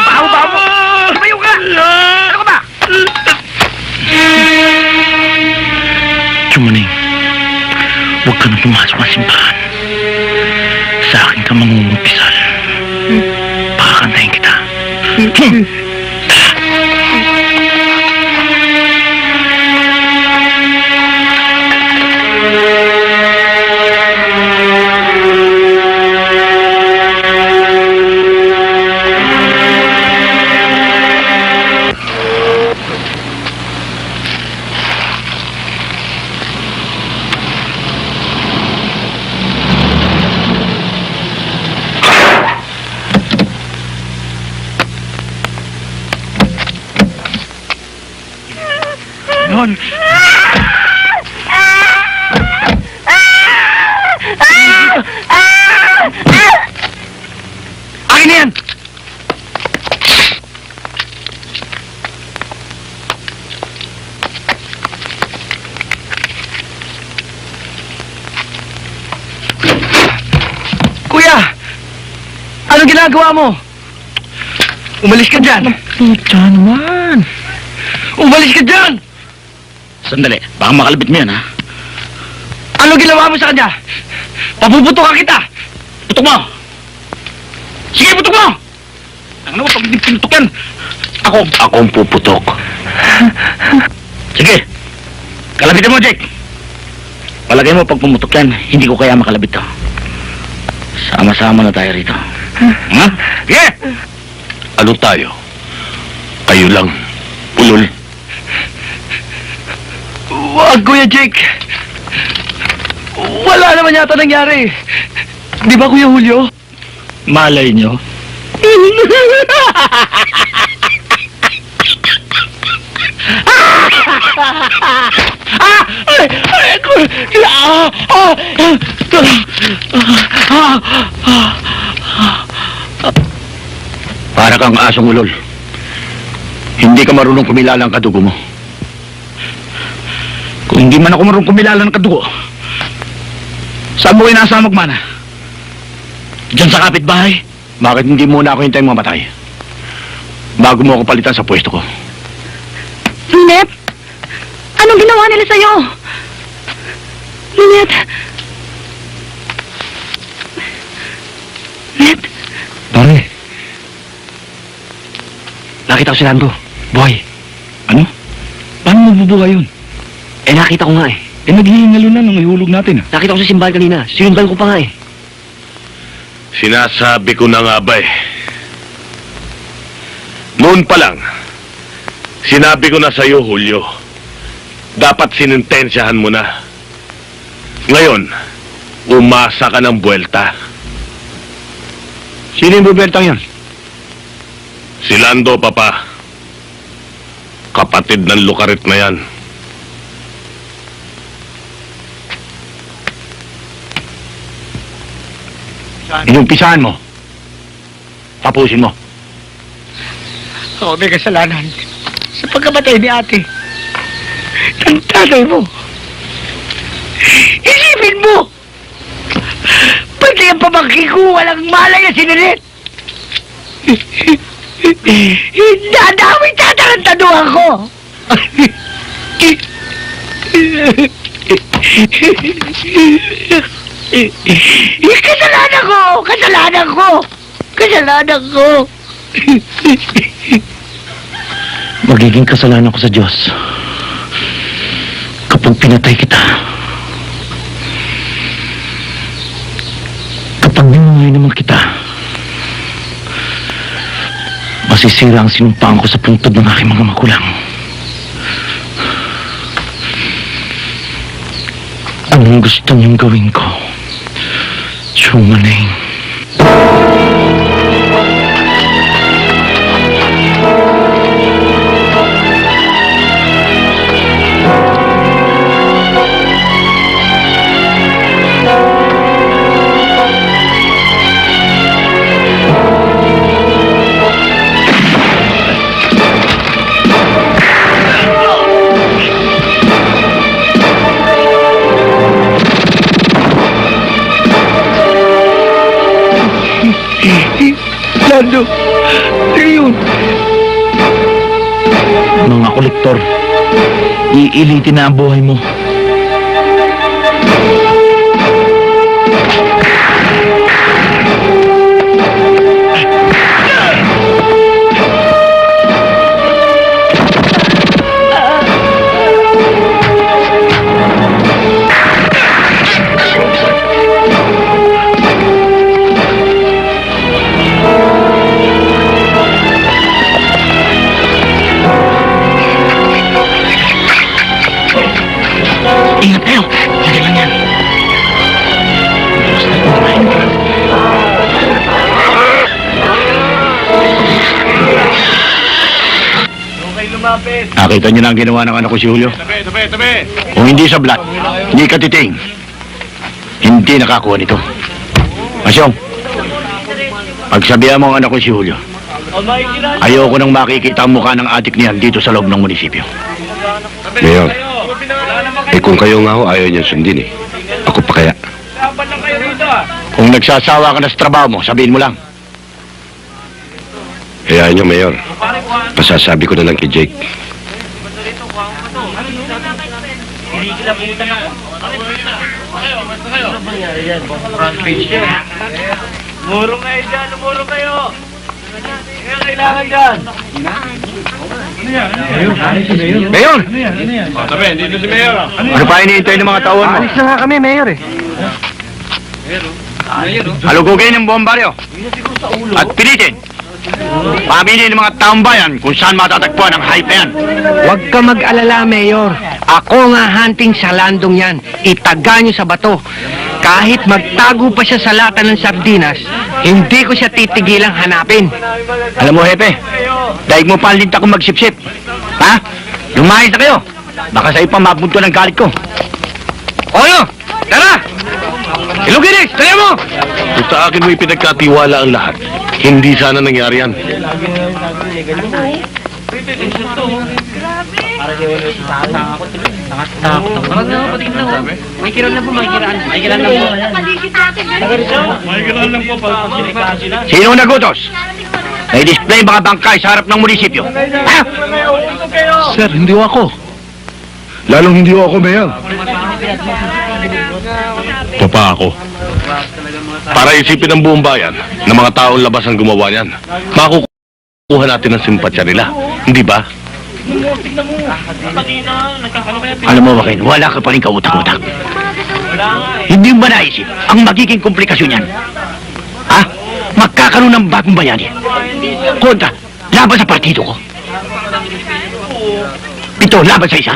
[SPEAKER 1] Baho-baho mo! Tumayo ka! Ano ka ba?
[SPEAKER 2] Chumaning, huwag ka na pumasok ang simbahan. Sa akin ka mangungumpisal. Pakakantayin kita.
[SPEAKER 1] Noon! Akin na yan! Kuya! Anong ginagawa mo? Umalis ka dyan!
[SPEAKER 2] Puta naman!
[SPEAKER 1] Umalis ka dyan!
[SPEAKER 2] Sandali, baka makalabit mo yan, ha?
[SPEAKER 1] Ano ginawa mo sa kanya? Pabubutukan kita!
[SPEAKER 2] Putok mo! Sige, putok mo! Ang ano, pag hindi pinutok yan, ako ang puputok. Sige, kalabitin mo, Jake. Palagay mo, pag pumutok yan, hindi ko kaya makalabit to. Sama-sama na tayo rito. Ha? Sige!
[SPEAKER 8] Ano tayo? Kayo lang. Ulol.
[SPEAKER 1] Wag, Kuya Jake! Wala naman yata nangyari. Di ba, Kuya Julio?
[SPEAKER 2] Malay nyo.
[SPEAKER 7] Para kang asong ulol. Hindi ka marunong kumilala ang kadugo mo.
[SPEAKER 2] Kung hindi man ako marunong kumilala ng kadugo, saan mo inaasahan magmana? Diyan sa kapitbahay?
[SPEAKER 7] Bakit hindi muna ako hintayin mamatay? Bago mo ako palitan sa pwesto ko.
[SPEAKER 4] Lynette? Anong ginawa nila sa'yo? Lynette? Lynette?
[SPEAKER 7] Pare. Nakita ko si Lando. Buhay.
[SPEAKER 2] Ano? Paano mabubuhay yun?
[SPEAKER 7] Eh, nakita ko nga eh.
[SPEAKER 2] Eh, naghihingalo na nung ihulog natin, ha?
[SPEAKER 7] Nakita ko sa simbahan kanina. Sinundan ko pa nga eh.
[SPEAKER 8] Sinasabi ko na nga ba eh. Noon pa lang, sinabi ko na sa'yo, Julio, dapat sinintensyahan mo na. Ngayon, umasa ka ng buwelta.
[SPEAKER 7] Sino yung bubertang yun?
[SPEAKER 8] Si Lando, Papa. Kapatid ng lukarit na yan.
[SPEAKER 7] Inumpisahan mo. Tapusin mo.
[SPEAKER 1] Ako may kasalanan sa pagkamatay ni ate. Ang tatay mo. Isipin mo! Pati ang pamangkin ko walang malay na sinirit. Dadami tatarantaduhan ko. Kasalanan ko! Kasalanan ko! Kasalanan ko!
[SPEAKER 2] Magiging kasalanan ko sa Diyos kapag pinatay kita. Kapag binuhay naman kita, masisira ang sinumpaan ko sa puntod ng aking mga magulang. Anong gusto niyong gawin ko? Chumaning.
[SPEAKER 1] Mga kolektor, iilitin na ang buhay mo.
[SPEAKER 2] Ingat kayo. Sige lang yan. Basta kumain ka.
[SPEAKER 7] Nakita niyo na ang ginawa ng anak ko si Julio? Kung hindi sa blat, hindi katiting. Hindi nakakuha nito. Masyong, pagsabihan mo ang anak ko si Julio, ayoko nang makikita ang mukha ng adik niyan dito sa loob ng munisipyo. Mayor, kung kayo nga ho, ayaw niyan sundin eh. Ako pa kaya. Kung nagsasawa ka na sa trabaho mo, sabihin mo lang. Hayaan niyo, Mayor. Pasasabi ko na lang kay Jake.
[SPEAKER 3] Murong kayo dyan, lumurong kayo. Kailangan dyan.
[SPEAKER 7] Mayor!
[SPEAKER 8] Tabi, dito si Mayor.
[SPEAKER 7] Ano pa hinihintay ng mga tauhan mo?
[SPEAKER 1] Alis na nga kami, Mayor eh.
[SPEAKER 7] Halugugin ng buong baryo. At pilitin. Pamili ng mga taong bayan kung saan matatagpuan ang hype na yan.
[SPEAKER 3] Huwag ka mag-alala, Mayor. Ako nga hunting sa landong yan. Itaga niyo sa bato. Kahit magtago pa siya sa lata ng sardinas, hindi ko siya titigilang hanapin.
[SPEAKER 7] Alam mo, Hepe, daig mo pa ang linta kong magsipsip. Ha? Lumayas na kayo. Baka sa'yo pa mapunto ng galit ko. Oyo! Tara! Iluginis! Tara mo!
[SPEAKER 8] Kung sa akin mo ipinagkatiwala ang lahat, hindi sana nangyari yan.
[SPEAKER 7] Sino ang nagutos? May display mga bangkay sa harap ng munisipyo. Ha?
[SPEAKER 1] Sir, hindi ako.
[SPEAKER 7] Lalong hindi ako, Mayor.
[SPEAKER 8] Papa ako. Para isipin ng buong bayan na mga taong labas ang gumawa niyan. Makukuha natin ang simpatsya nila. Hindi ba?
[SPEAKER 7] Alam mo, Joaquin, wala ka pa rin kautak-utak. Hindi mo ba naisip ang magiging komplikasyon niyan? Ha? Magkakaroon ng bagong bayani. Kontra, laban sa partido ko. Ito, laban sa isa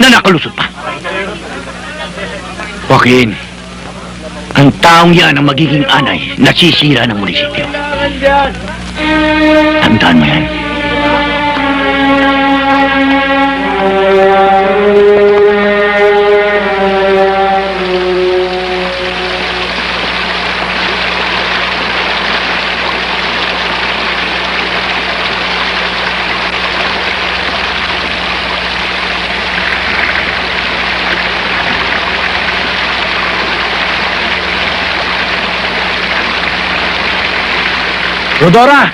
[SPEAKER 7] na nakalusot pa. Joaquin, ang taong yan ang magiging anay na sisira ng munisipyo. Tandaan mo yan.
[SPEAKER 1] Rodora!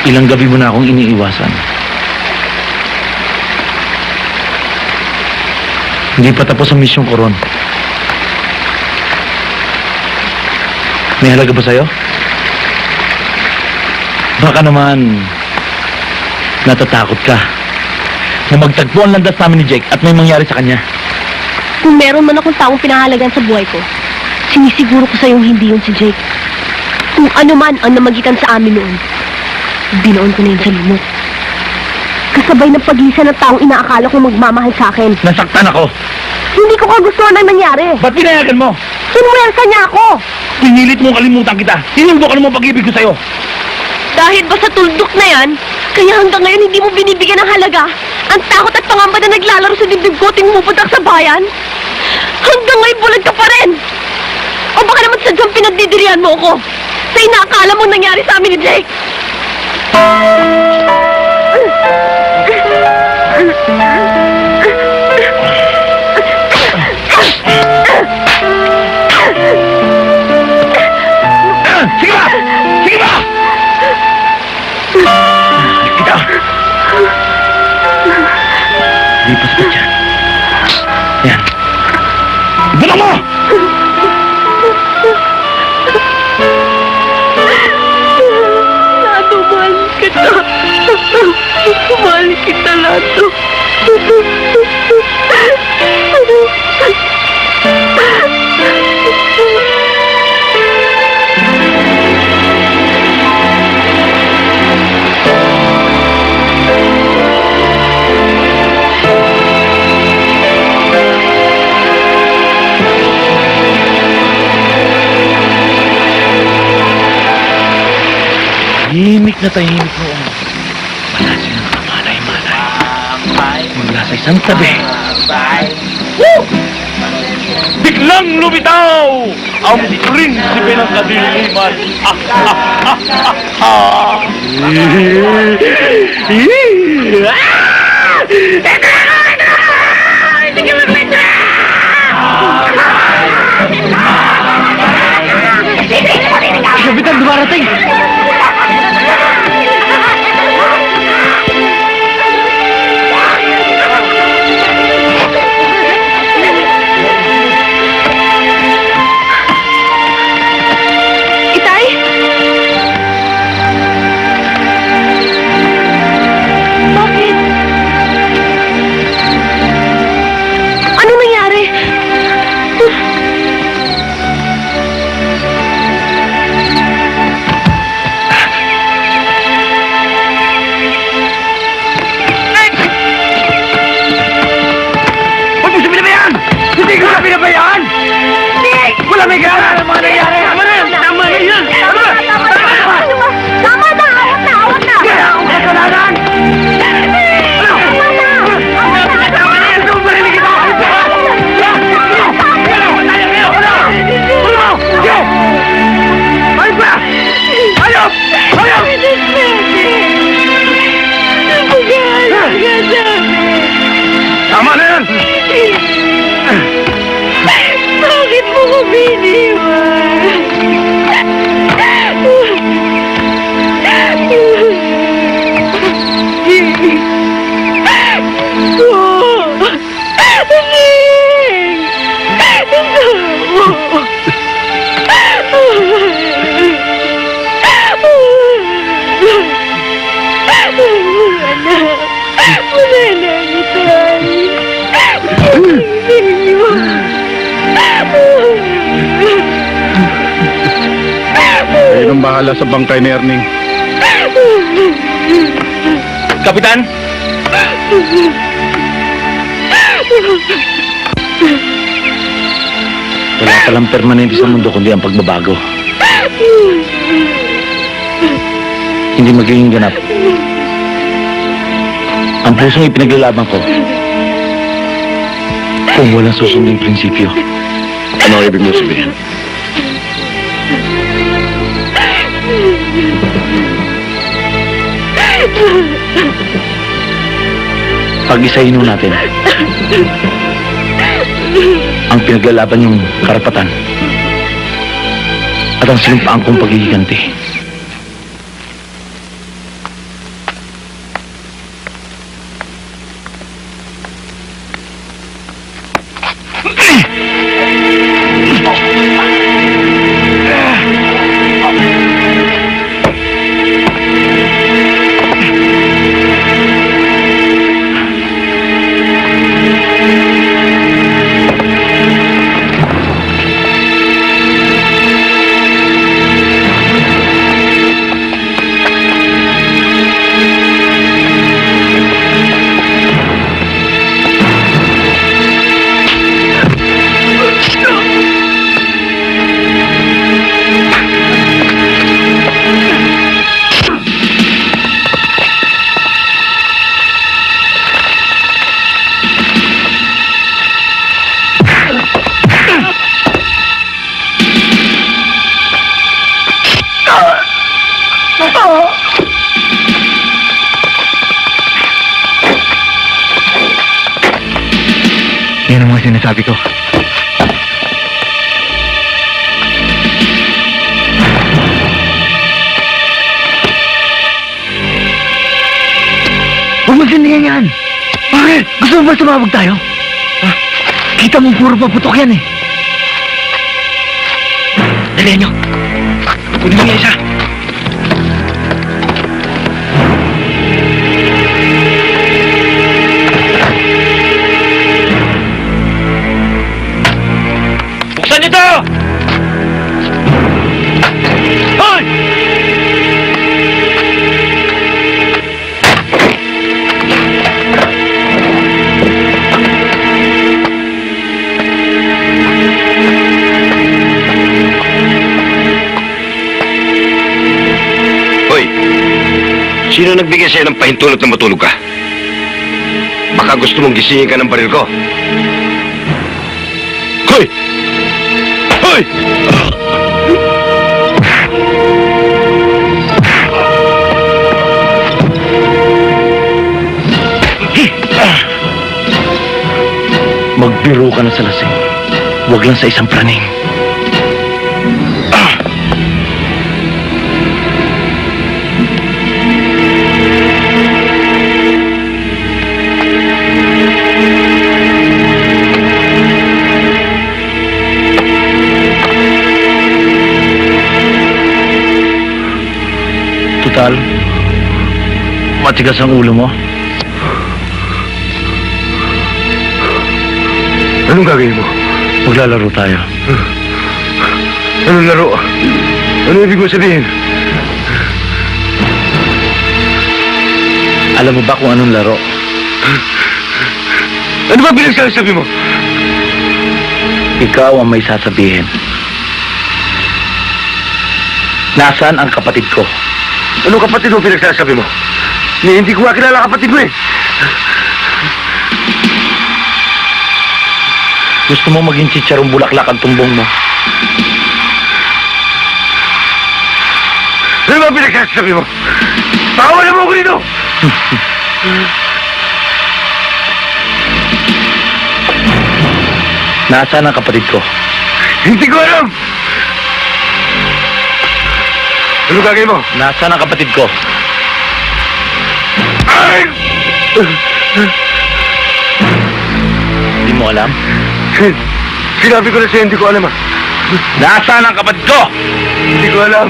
[SPEAKER 1] Ilang gabi mo na akong iniiwasan. Hindi pa tapos ang misyon ko ron. May halaga ba sa'yo? Baka naman natatakot ka na magtagpo ang landas namin ni Jake at may mangyari sa kanya.
[SPEAKER 4] Kung meron man akong taong pinahalagan sa buhay ko, sinisiguro ko sa'yong hindi yun si Jake. Kung ano man ang namagitan sa amin noon, binoon ko na yun sa limot. Kasabay ng paglisan ng taong inaakala kong magmamahal sa akin.
[SPEAKER 1] Nasaktan ako.
[SPEAKER 4] Hindi ko kagustuhan ang nangyari.
[SPEAKER 1] Ba't pinayagan mo?
[SPEAKER 4] Sinuwersa niya ako.
[SPEAKER 1] Pinilit mong kalimutan kita. Sinubukan mo pag-ibig ko sa'yo.
[SPEAKER 4] Dahil ba sa tuldok na yan, kaya hanggang ngayon hindi mo binibigyan ng halaga ang takot at pangamba na naglalaro sa dibdib ko ting umupuntak sa bayan? Hanggang ngayon bulag ka pa rin! O baka naman sadyang pinagdidirihan mo ako sa inaakala mo nangyari sa amin ni Jake?
[SPEAKER 1] Tahimik na noon. Wala silang kamalay-malay. Mula sa isang tabi. Biglang lumitaw ang prinsipe ng kadiliman. Kapitan, dumarating!
[SPEAKER 4] Itay? Bakit? Ano nangyari?
[SPEAKER 1] Huwag mo siya pinabayaan! Hindi ko siya pinabayaan! Wala may gana ng mga nangyari! Tama na yan! Tama na yan! Tama!
[SPEAKER 4] Tama na! Awat na! Awat na!
[SPEAKER 1] Kaya akong kasalanan! Ano? Tama na yan! Saan marinig ito? Ayop ba? Ayop! Ayop! Tama na yan!
[SPEAKER 4] Bakit mo ko biniwan? Wala na, Itay.
[SPEAKER 6] Kayo nang bahala sa bangkay ni Erning.
[SPEAKER 1] Kapitan!
[SPEAKER 7] Wala palang permanente sa mundo kundi ang pagbabago. Hindi magiging ganap. Ang pusong ipinaglalaban ko kung walang susunding prinsipyo.
[SPEAKER 8] Ano ang ibig mo sabihin?
[SPEAKER 7] Pag-isahin ho natin ang pinaglalaban yung karapatan at ang sinumpaan kong paghihiganti.
[SPEAKER 1] Yan ang mga sinasabi ko. Huwag mo sindihan yan! Bakit? Gusto mo ba sumabog tayo? Ah, kita mo puro paputok yan eh. Dalihan nyo. Kunin mo yung isa. Buksan nyo to! Hoy!
[SPEAKER 6] Hoy,
[SPEAKER 7] Sino nagbigay sa'yo ng pahintulot na matulog ka? Baka gusto mong gisingin ka ng baril ko. Hoy! Hoy!
[SPEAKER 1] Magbiro ka na sa lasing. Huwag lang sa isang praning. Tutal, matigas ang ulo mo.
[SPEAKER 7] Anong gagawin mo?
[SPEAKER 1] Maglalaro tayo.
[SPEAKER 7] Anong laro? Ano ibig mo sabihin?
[SPEAKER 1] Alam mo ba kung anong laro?
[SPEAKER 7] Ano ba pinagsasabi mo?
[SPEAKER 1] Ikaw ang may sasabihin. Nasaan ang kapatid ko?
[SPEAKER 7] Anong kapatid mo pinagsasabi mo? Hindi ko nga kilala kapatid mo eh.
[SPEAKER 1] Gusto mo maging chicharong bulaklak ang tumbong mo?
[SPEAKER 7] Ano ba pinagsasabi mo? Pakawalan mo ako dito!
[SPEAKER 1] Nasaan ang kapatid ko?
[SPEAKER 7] Hindi ko alam! Ano gagawin mo?
[SPEAKER 1] Nasaan ang kapatid ko?
[SPEAKER 7] Ay!
[SPEAKER 1] Hindi mo alam?
[SPEAKER 7] Sinabi ko na sa'yo, hindi ko alam ah.
[SPEAKER 1] Nasaan ang kapatid ko?
[SPEAKER 7] Hindi ko alam.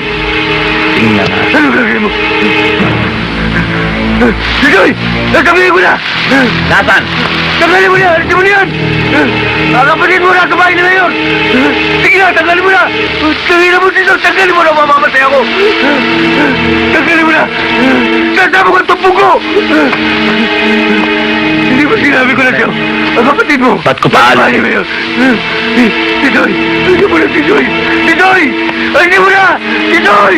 [SPEAKER 1] Tingnan na.
[SPEAKER 7] Ano gagawin mo? Sigoy! Nasabihin mo na!
[SPEAKER 1] Nasaan?
[SPEAKER 7] Tanggalin mo na! Alisin mo na yan! Ang kapatid mo na sa bahay nila yun! Sige na, tanggalin mo na! Tanggalin mo dito! Tanggalin mo na! Mamamatay ako! Tanggalin mo na! Sasama ko ang tumpong ko! Hindi mo sinabi ko na sa'yo! Ang kapatid mo!
[SPEAKER 1] Ba't ko pa alam?
[SPEAKER 7] Bahay mo yun! Tidoy! Alisin mo na, Tidoy! Tidoy! Alisin mo na! Tidoy!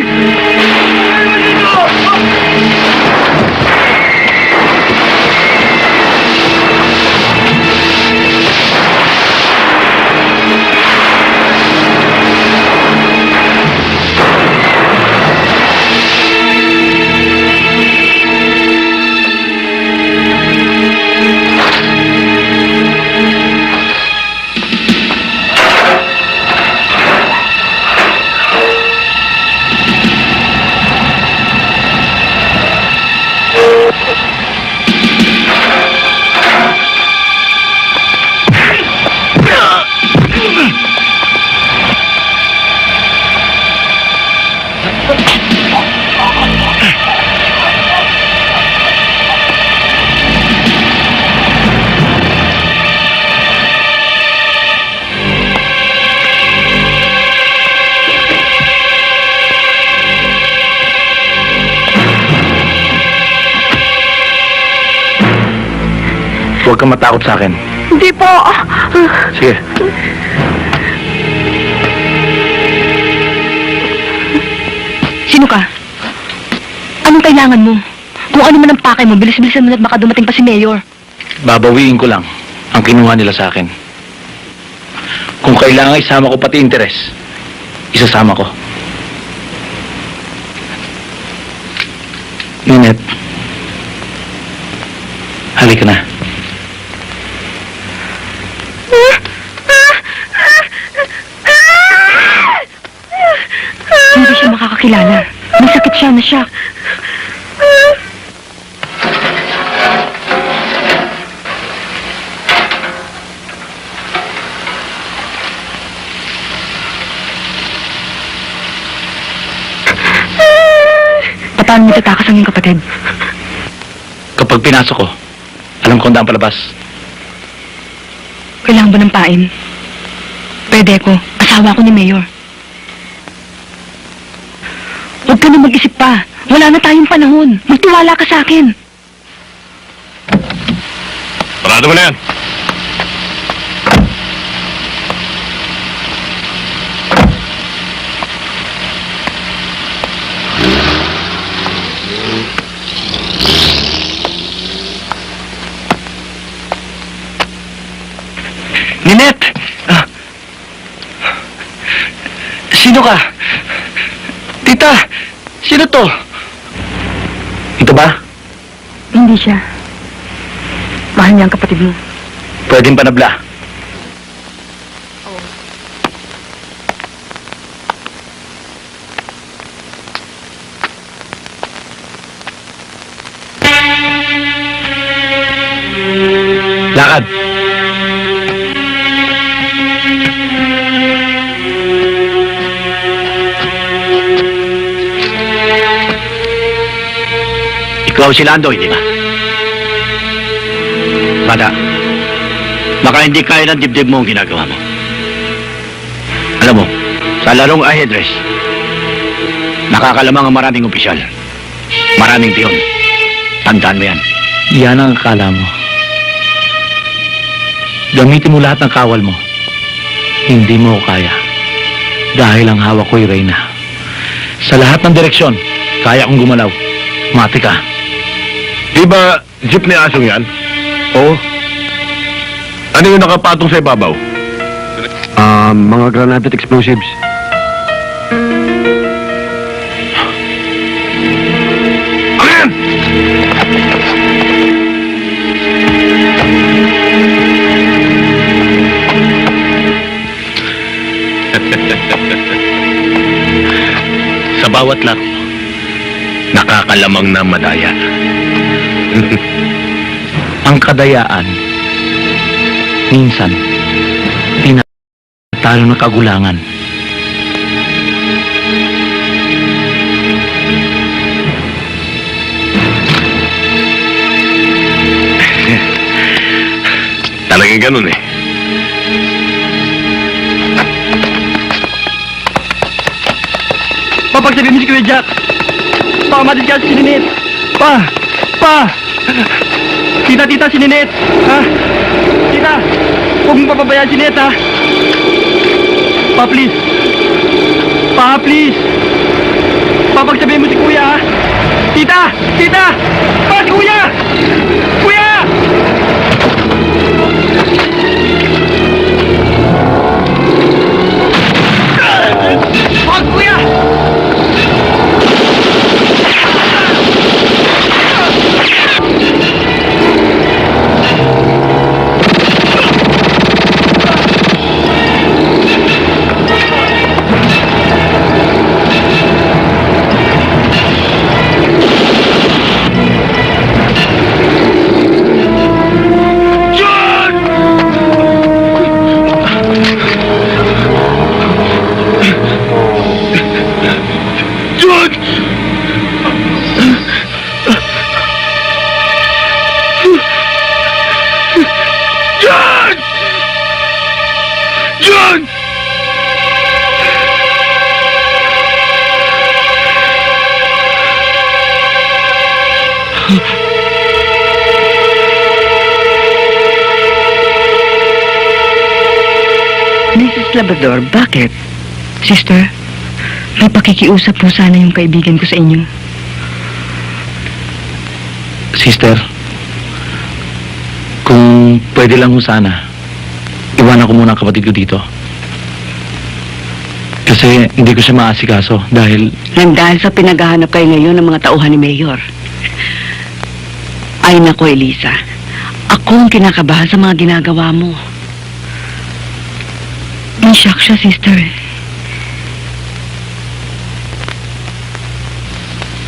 [SPEAKER 1] Huwag kang matakot sa akin.
[SPEAKER 4] Hindi po.
[SPEAKER 1] Sige.
[SPEAKER 5] Sino ka? Anong kailangan mo? Kung ano man ang pakay mo, bilis-bilisan mo na at baka dumating pa si Mayor.
[SPEAKER 1] Babawiin ko lang ang kinuha nila sa akin. Kung kailangan isama ko pati interes, isasama ko. Ninette, halika na.
[SPEAKER 5] Hindi siya makakakilala. May sakit siya na siya. Paano mo tatakas ang iyong kapatid?
[SPEAKER 1] Kapag pinasok ko, alam ko ang palabas.
[SPEAKER 5] Kailangan ba ng pain? Pwede ko. Asawa ko ni Mayor. Huwag ka na mag-isip pa. Wala na tayong panahon. Magtiwala ka sa akin.
[SPEAKER 8] Parado mo na yan.
[SPEAKER 3] Ninette! Sino ka? Tita, sino to? Ito ba?
[SPEAKER 5] Hindi siya. Mahal niya ang kapatid mo.
[SPEAKER 3] Pwedeng panabla. Lakad. Ikaw si Lando, hindi ba? Bata, baka hindi kaya ng dibdib mo ang ginagawa mo. Alam mo, sa larong ahedres, nakakalamang ang maraming opisyal. Maraming piyon. Tandaan mo yan.
[SPEAKER 1] Yan ang akala mo. Gamitin mo lahat ng kawal mo. Hindi mo ko kaya. Dahil ang hawak ko'y Reyna. Sa lahat ng direksyon, kaya kong gumalaw. Mati ka.
[SPEAKER 8] Di ba jeep ni Asong yan?
[SPEAKER 1] Oo.
[SPEAKER 8] Ano yung nakapatong sa ibabaw?
[SPEAKER 7] Mga granada at explosives.
[SPEAKER 8] Ano yan?
[SPEAKER 2] Sa bawat laro, nakakalamang na madaya.
[SPEAKER 1] Ang kadayaan, minsan, tinatalo ng kagulangan.
[SPEAKER 8] Talagang ganun eh.
[SPEAKER 3] Papagsabihin mo si Kuya Jack. Baka madiskas si Ninette. Pa! Tita, si Ninette. Ha? Tita, huwag mong papabayaan si Ninette, ha? Pa, please. Pa, please. Papagsabihin mo si Kuya, ha? Tita! Pa, Kuya! Kuya! Wag, Kuya!
[SPEAKER 5] Mrs. Labrador, bakit? Sister, may pakikiusap po sana yung kaibigan ko sa inyo.
[SPEAKER 1] Sister, kung pwede lang ho sana, iwanan ko muna ang kapatid ko dito. Kasi hindi ko siya maasikaso dahil
[SPEAKER 5] Dahil sa pinaghahanap kayo ngayon ng mga tauhan ni Mayor. Ay nako, Elisa. Ako ang kinakabahan sa mga ginagawa mo. May shock siya, sister.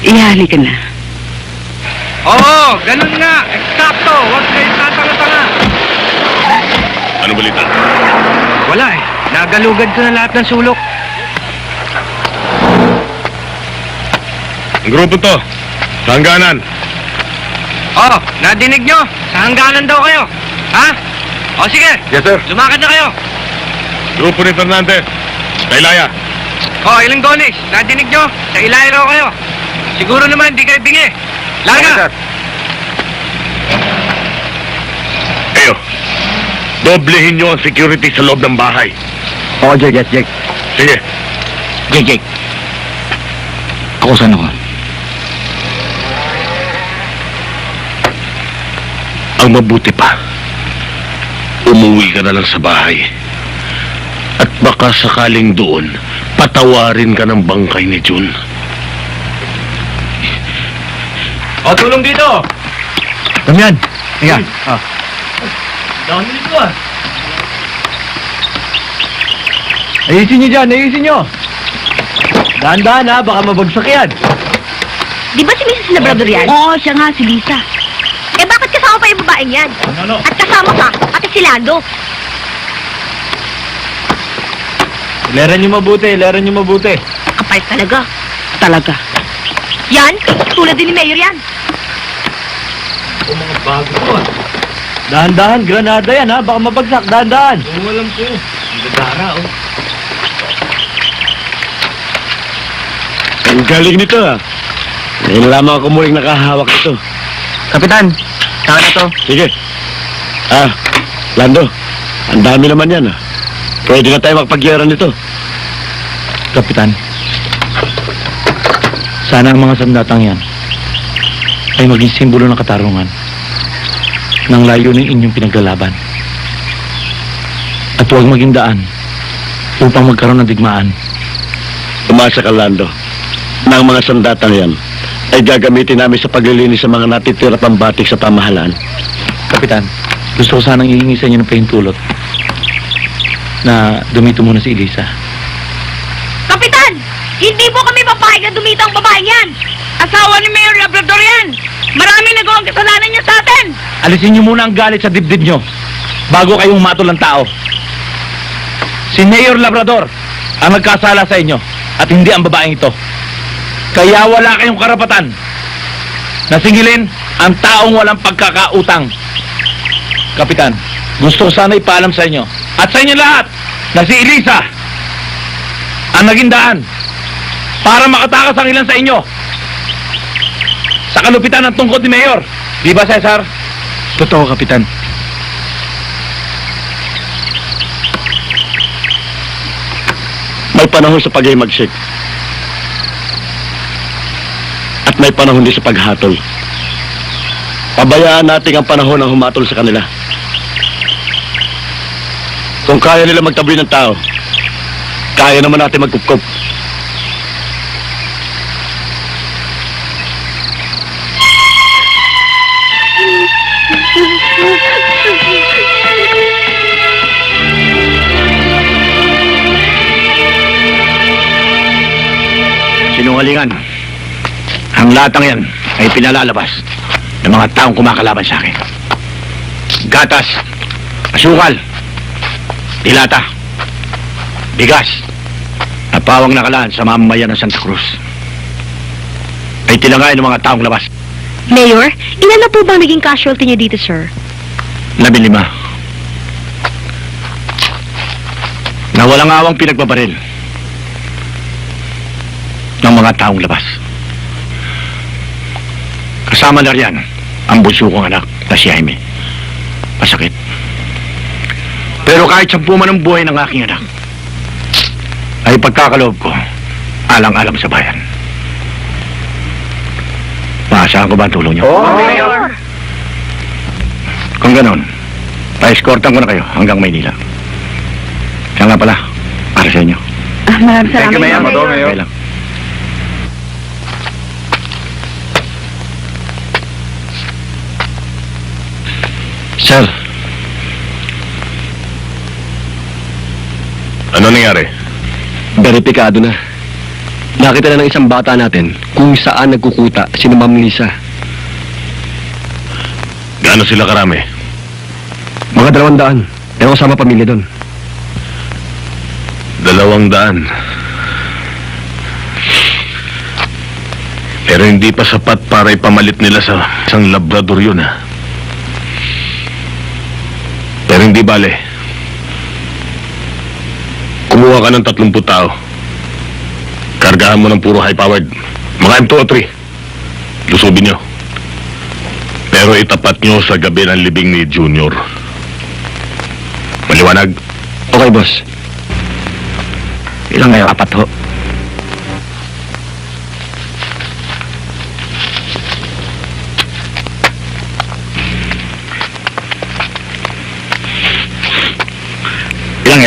[SPEAKER 5] Ihali ka na.
[SPEAKER 3] Oo, ganun nga. Eksakto. Huwag kayo tatanga-tanga.
[SPEAKER 8] Ano balita?
[SPEAKER 3] Wala eh. Nagalugad ko na lahat ng sulok.
[SPEAKER 8] Ang grupo to. Sa hangganan.
[SPEAKER 3] Oh, nadinig nyo? Sa hangganan daw kayo. Ha? O sige,
[SPEAKER 8] Yes, sir.
[SPEAKER 3] lumakad na kayo.
[SPEAKER 8] Grupo ni Fernandez. Kailaya.
[SPEAKER 3] Oh, ilang donis. Nadinig nyo? Sa Ilaya raw kayo. Siguro naman, di kayo bingi. Larga!
[SPEAKER 8] Kayo. Doblehin nyo ang security sa loob ng bahay.
[SPEAKER 7] Oo, Jake, yes, Jake.
[SPEAKER 8] Sige.
[SPEAKER 2] Jake. Ako saan ako?
[SPEAKER 8] Ang mabuti pa, umuwi ka na lang sa bahay. At baka sakaling doon, patawarin ka ng bangkay ni Jun.
[SPEAKER 1] O, tulong dito!
[SPEAKER 3] Damian, higa.
[SPEAKER 1] Dami nito ah.
[SPEAKER 3] Ayusin nyo dyan, ayusin nyo. Dahan-dahan ha, baka mabagsak yan.
[SPEAKER 4] Di ba si Mrs. Labrador yan?
[SPEAKER 5] Oo, siya nga, si Lisa.
[SPEAKER 4] Eh bakit kasama pa yung babaeng yan?
[SPEAKER 1] Ano?
[SPEAKER 4] At kasama pa, pati si Lando.
[SPEAKER 3] Leran nyo mabuti.
[SPEAKER 4] Kapal talaga.
[SPEAKER 5] Talaga.
[SPEAKER 4] Yan, tulad din ni Mayor yan.
[SPEAKER 1] O, mga bago to ah.
[SPEAKER 3] Dahan-dahan, granada yan ha, baka mabagsak, dahan-dahan.
[SPEAKER 1] Oo, alam ko. Ang gagara oh.
[SPEAKER 7] Ang galing nito ah. Ngayon lamang ako muling nakahawak nito.
[SPEAKER 3] Kapitan, saan na to?
[SPEAKER 7] Sige. Lando, ang dami naman yan ah. Pwede na tayo magpagyaran nito.
[SPEAKER 3] Kapitan, sana ang mga sandatang yan ay maging simbolo ng katarungan ng layunin inyong pinaglalaban. At huwag maging daan upang magkaroon ng digmaan.
[SPEAKER 7] Umasa ka, Lando, na ang mga sandatang yan ay gagamitin namin sa paglilinis sa mga natitira pang batik sa pamahalaan.
[SPEAKER 3] Kapitan, gusto ko sanang ihingi sa inyo ng pahintulot na dumito muna si Elisa.
[SPEAKER 4] Kapitan! Hindi po kami papayag na dumita ang babaeng yan! Asawa ni Mayor Labrador yan! Maraming nagawang kasalanan niya sa atin!
[SPEAKER 3] Alisin niyo muna ang galit sa dibdib niyo bago kayong matol ng tao. Si Mayor Labrador ang nagkasala sa inyo at hindi ang babaeng ito. Kaya wala kayong karapatan na singilin ang taong walang pagkakautang. Kapitan, gusto ko sana ipaalam sa inyo at sa inyo lahat na si Elisa ang naging daan para makatakas ang ilan sa inyo sa kalupitan ng tungkod ni Mayor. Di ba, Cesar? Totoo, Kapitan.
[SPEAKER 7] May panahon sa pag-imagsik. At may panahon din sa paghatol. Pabayaan natin ang panahon ng humatol sa kanila. Kung kaya nila magtabi ng tao, kaya naman natin magkupkup. Sinungalingan. Ang latang yan ay pinalalabas ng mga taong kumakalaban sa akin. Gatas, asukal, dilata, bigas, na pawang nakalaan sa mamamayan ng Santa Cruz ay tinangay ng mga taong labas.
[SPEAKER 4] Mayor, ilan na po ba naging casualty niyo dito, sir?
[SPEAKER 7] 15. Na walang awang pinagbabaril ng mga taong labas. Kasama na riyan ang bunso kong anak na si Jaime. Masakit. Pero kahit 10 man ang buhay ng aking anak, ay pagkakaloob ko, alang-alam sa bayan. Maasahan ko ba ang tulong niyo?
[SPEAKER 4] Mayor!
[SPEAKER 7] Kung ganon, pa-escortan ko na kayo hanggang Maynila. Kaya nga pala, para sa inyo.
[SPEAKER 5] Maraming salamat,
[SPEAKER 4] Mayor.
[SPEAKER 7] Okay lang. Sir,
[SPEAKER 8] Ano nangyari?
[SPEAKER 7] beripikado na. Nakita na ng isang bata natin kung saan nagkukuta si Ma'am Lisa.
[SPEAKER 8] Gaano sila karami?
[SPEAKER 7] Mga 200. Pero kasama pamilya doon.
[SPEAKER 8] 200. Pero hindi pa sapat para ipamalit nila sa isang labrador yun, ha? Pero hindi bale. Kumuha ka ng 30 tao. Kargahan mo ng puro high-powered. Mga M2 o 3. Lusubin nyo. Pero itapat nyo sa gabi ng libing ni Junior. Maliwanag?
[SPEAKER 7] Okay, boss. Ilang ngayon? 4 ho.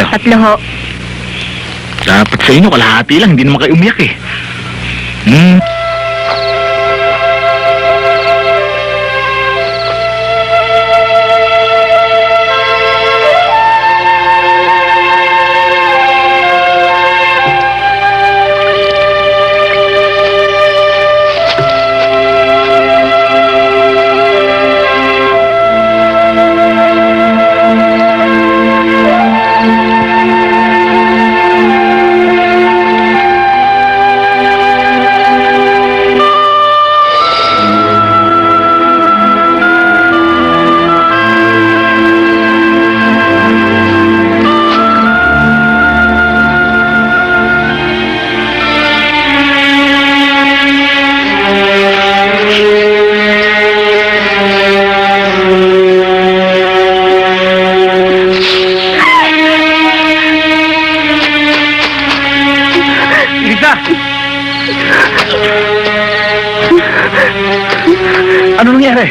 [SPEAKER 4] Tatlo ho.
[SPEAKER 2] Dapat sa inyo, kalahati lang, hindi naman kayo umiyak eh.
[SPEAKER 1] Lisa! Ano nangyari?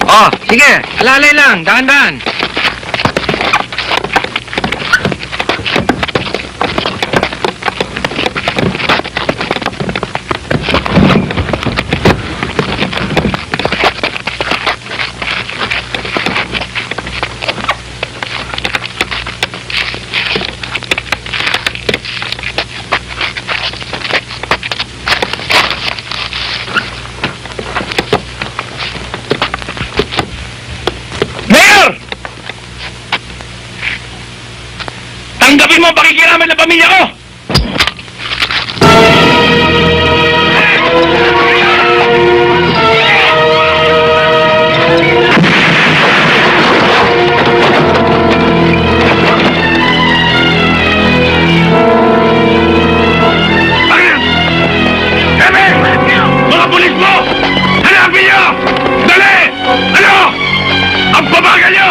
[SPEAKER 3] Oh, sige. Alalay lang. Dahan-dahan.
[SPEAKER 1] Mayor! Tanggapin mo ang pakikiramay ng pamilya ko! Eme! Mga pulis mo! Hanapin niyo! Dali! Ano? Ang babagal niyo!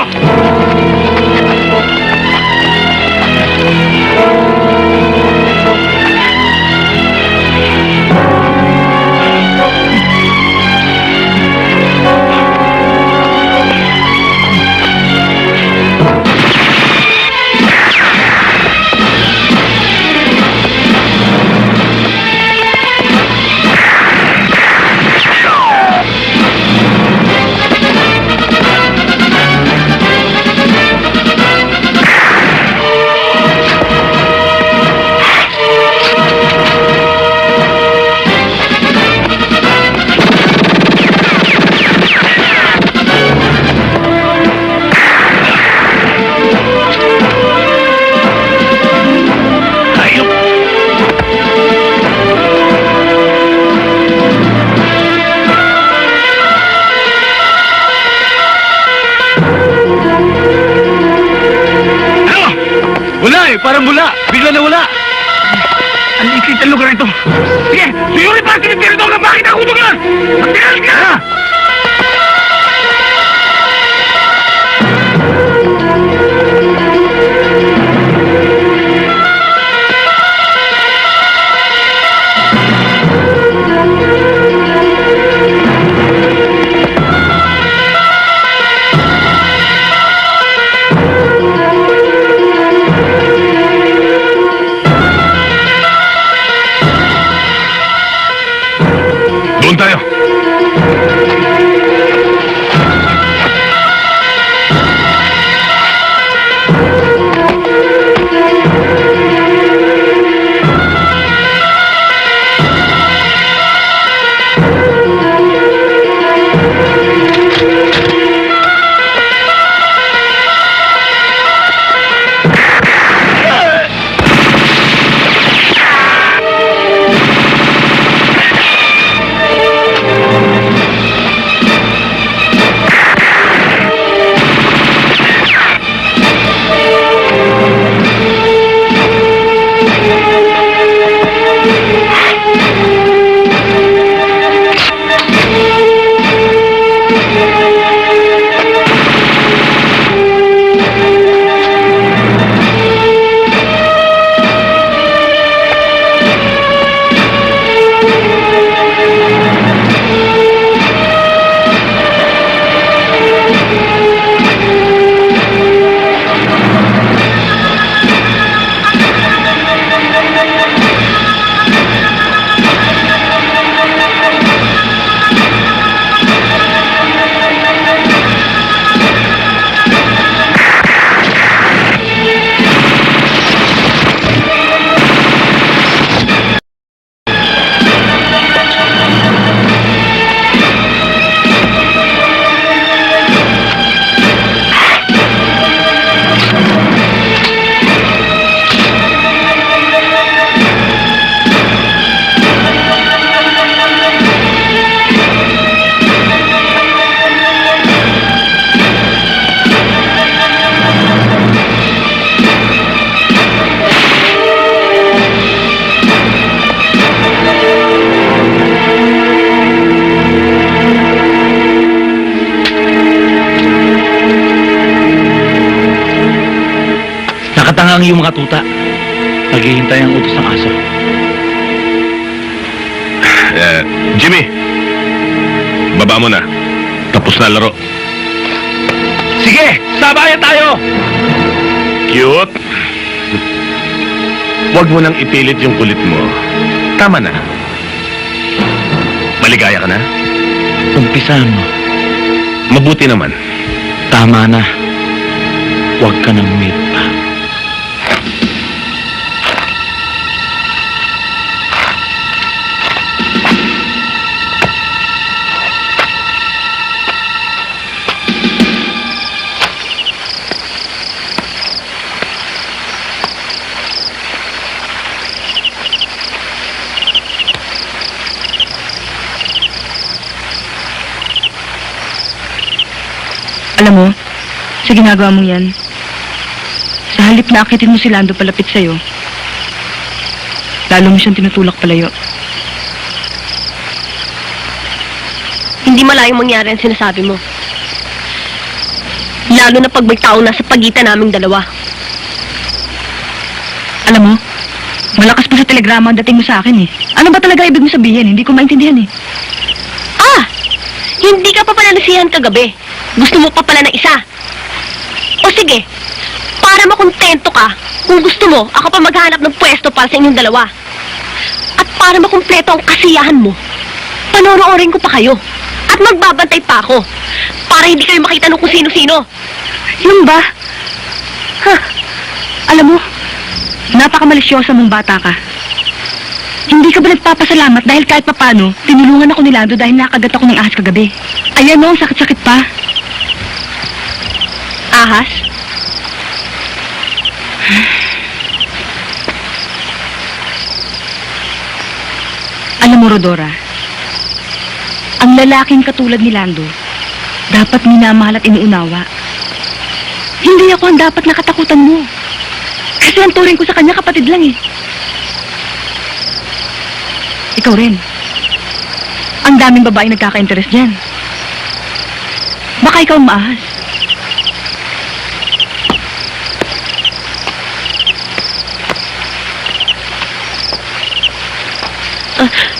[SPEAKER 1] Parang bula! Bigla na wala! Ang iklit ang lugar ito! Sige! Suyuri pa! Tinitira daw na bakit ako doon! Magtiral ka!
[SPEAKER 3] ang iyong mga tuta. Naghihintay ang utos ng aso.
[SPEAKER 8] Jimmy, baba mo na. Tapos na laro.
[SPEAKER 3] Sige, sabayan tayo!
[SPEAKER 8] Cute. Huwag mo nang ipilit yung kulit mo. Tama na. Maligaya ka na?
[SPEAKER 3] Umpisahan mo.
[SPEAKER 8] Mabuti naman.
[SPEAKER 3] Tama na. Huwag ka nang umit pa.
[SPEAKER 5] Alam mo, sa ginagawa mong yan, sa halip na akitin mo si Lando palapit sa'yo, lalo mo siyang tinutulak palayo.
[SPEAKER 4] Hindi malayong mangyari ang sinasabi mo. Lalo na pag may tao nasa pagitan naming dalawa.
[SPEAKER 5] Alam mo, malakas pa sa telegrama ang dating mo sa akin eh. Ano ba talaga ibig mo sabihin? Hindi ko maintindihan eh.
[SPEAKER 4] Ah! Hindi ka pa pala nasiyahan kagabi. Gusto mo pa pala ng isa. O sige, para makontento ka, kung gusto mo, ako pa maghanap ng pwesto para sa inyong dalawa. At para makumpleto ang kasiyahan mo, panonoorin ko pa kayo. At magbabantay pa ako, para hindi kayo makita ng kung sino-sino.
[SPEAKER 5] Yung ba? Ha? Alam mo, napakamalisyosa mong bata ka. Hindi ka ba nagpapasalamat dahil kahit papano, tinulungan ako ni Lando dahil nakagat ako ng ahas kagabi. Ayan o, sakit-sakit pa.
[SPEAKER 4] Ahas?
[SPEAKER 5] Alam mo, Rodora, ang lalaking katulad ni Lando, dapat minamahal at inuunawa. Hindi ako ang dapat nakatakutan mo. Kasi ang turing ko sa kanya kapatid lang eh. Ikaw rin. Ang daming babaeng nagkaka-interest dyan. Baka ikaw ang maahas.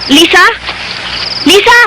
[SPEAKER 4] Lisa? Lisa!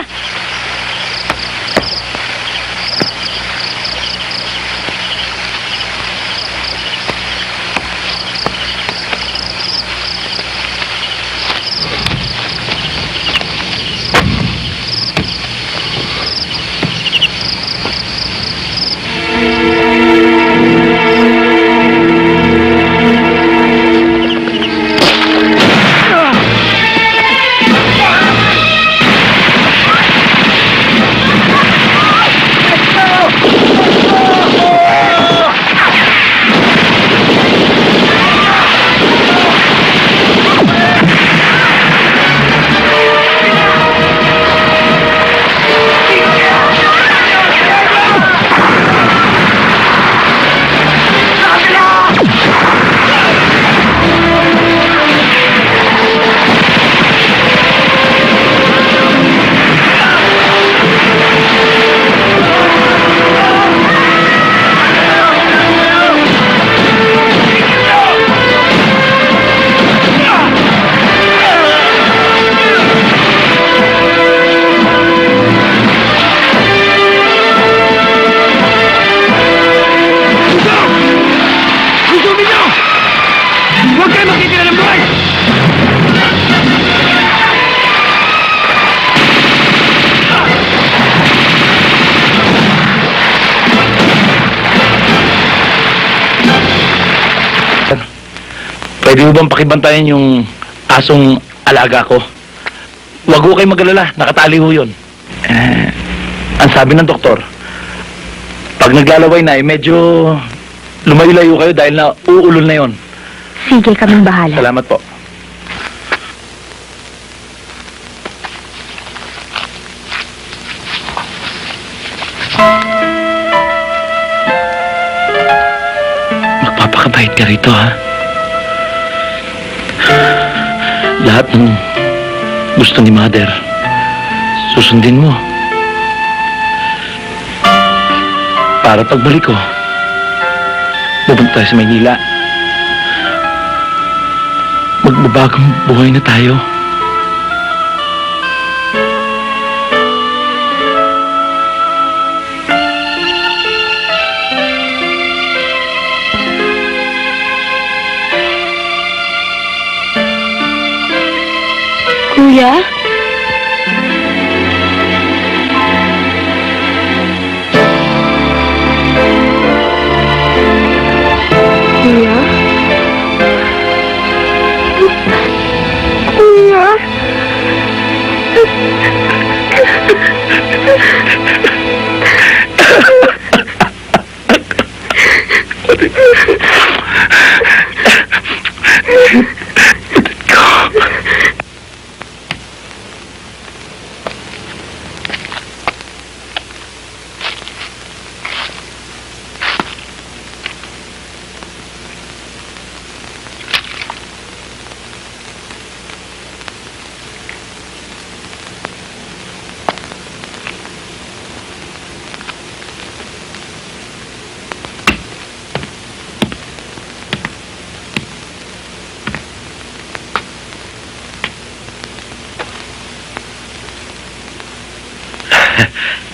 [SPEAKER 3] Pwede mo bang pakibantayan yung asong alaga ko? Huwag ho kayo mag-alala, nakatali ho yun. Ang sabi ng doktor, pag naglalaway na, medyo lumayo-layo kayo dahil na uulol na yon.
[SPEAKER 4] Sige, kaming bahala.
[SPEAKER 3] Salamat po. Magpapakabait ka rito, ha? Lahat ng gusto ni Mother, susundin mo. Para pagbalik ko, pupunta tayo sa Maynila. magbabagong buhay na tayo.
[SPEAKER 5] Kuya? Kuya? Kuya?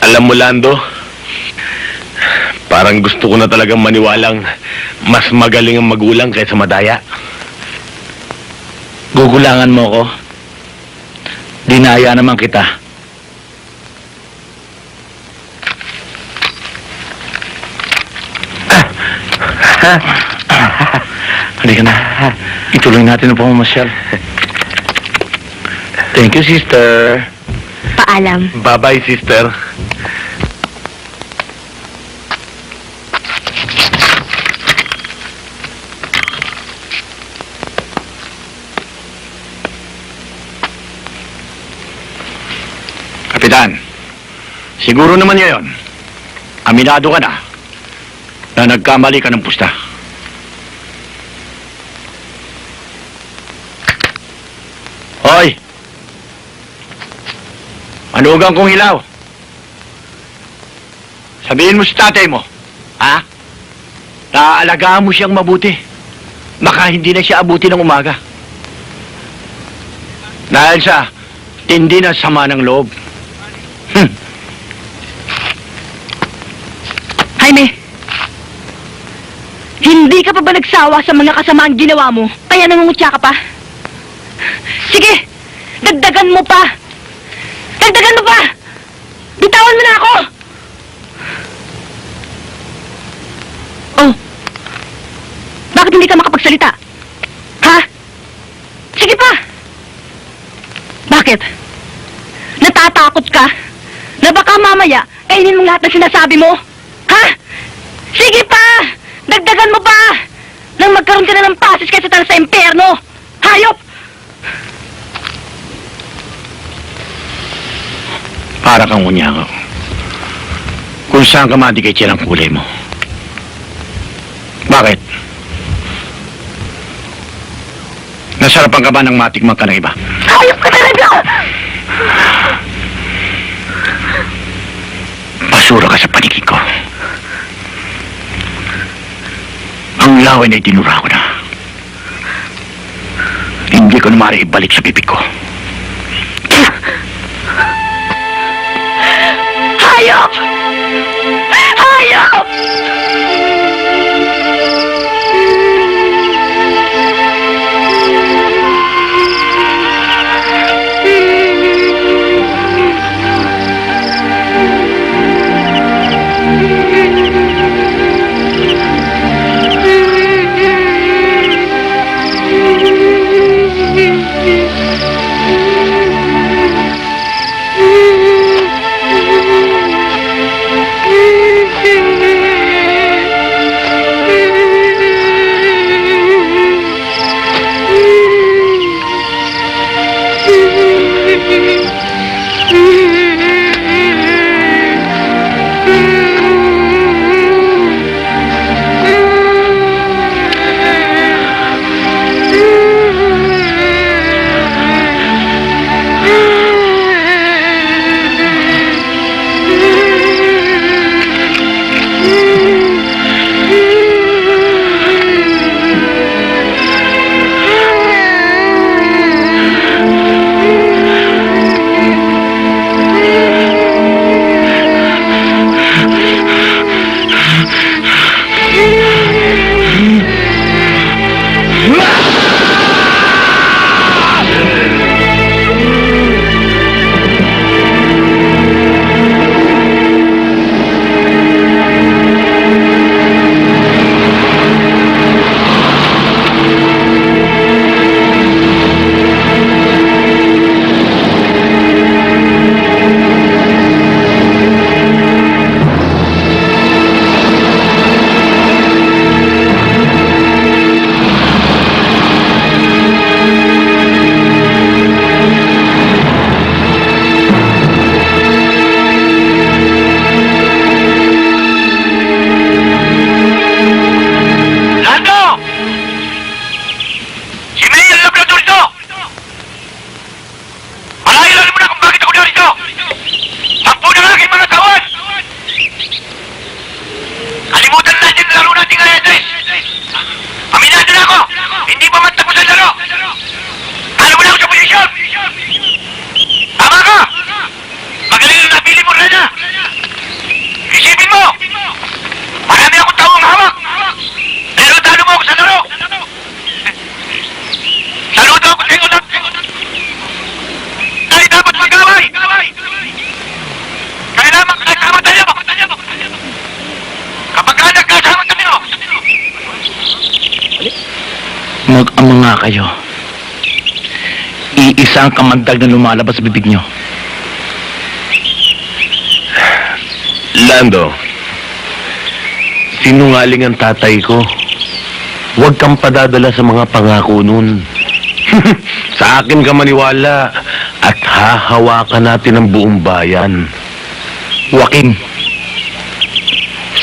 [SPEAKER 8] Alam mo, Lando, parang gusto ko na talagang maniwalang mas magaling ang magulang kaysa madaya.
[SPEAKER 2] Gugulangan mo ko. Dinaya naman kita. Halika na. Ituloy natin ang pamamasyal. Thank you, sister.
[SPEAKER 5] Paalam.
[SPEAKER 8] Bye-bye, sister.
[SPEAKER 7] Kapitan, siguro naman ngayon, aminado ka na nagkamali ka ng pusta. Hoy! Manugang kong hilaw. Sabihin mo sa tatay mo, ha? Naalagaan mo siyang mabuti. Baka hindi na siya abuti ng umaga. Dahil sa tindi na sama ng loob.
[SPEAKER 5] Jaime! Hindi ka pa ba nagsawa sa mga kasamaang ginawa mo? Kaya nangungutya ka pa? Sige! Dagdagan mo pa! Dagdagan mo pa! Bitawan mo na ako! Oh! Bakit hindi ka makapagsalita? Ha? Sige pa! Bakit? Natatakot ka? Na baka mamaya, kainin mo lahat ng sinasabi mo? Ha? Sige pa! Dagdagan mo pa! Nang magkaroon ka na ng pasis kaysa tayo sa impyerno! Hayop!
[SPEAKER 7] Para kang unyako. Kung saan ka madikit yan ang kulay mo. Bakit? Nasarapan ka ba ng matikman ka ng iba?
[SPEAKER 5] Hayop ka talaga!
[SPEAKER 7] Basura ka sa paligid ko. Ang laway na itinura ko na. Hindi ko na maaari ibalik sa bibig ko.
[SPEAKER 5] Hayop! Hayop!
[SPEAKER 3] Mag-ama nga kayo. Iisang kamandag na lumalabas sa bibig nyo.
[SPEAKER 8] Lando, sinungaling ang tatay ko. Huwag kang padadala sa mga pangako nun. Sa akin ka maniwala at hahawakan natin ang buong bayan.
[SPEAKER 3] Joaquin,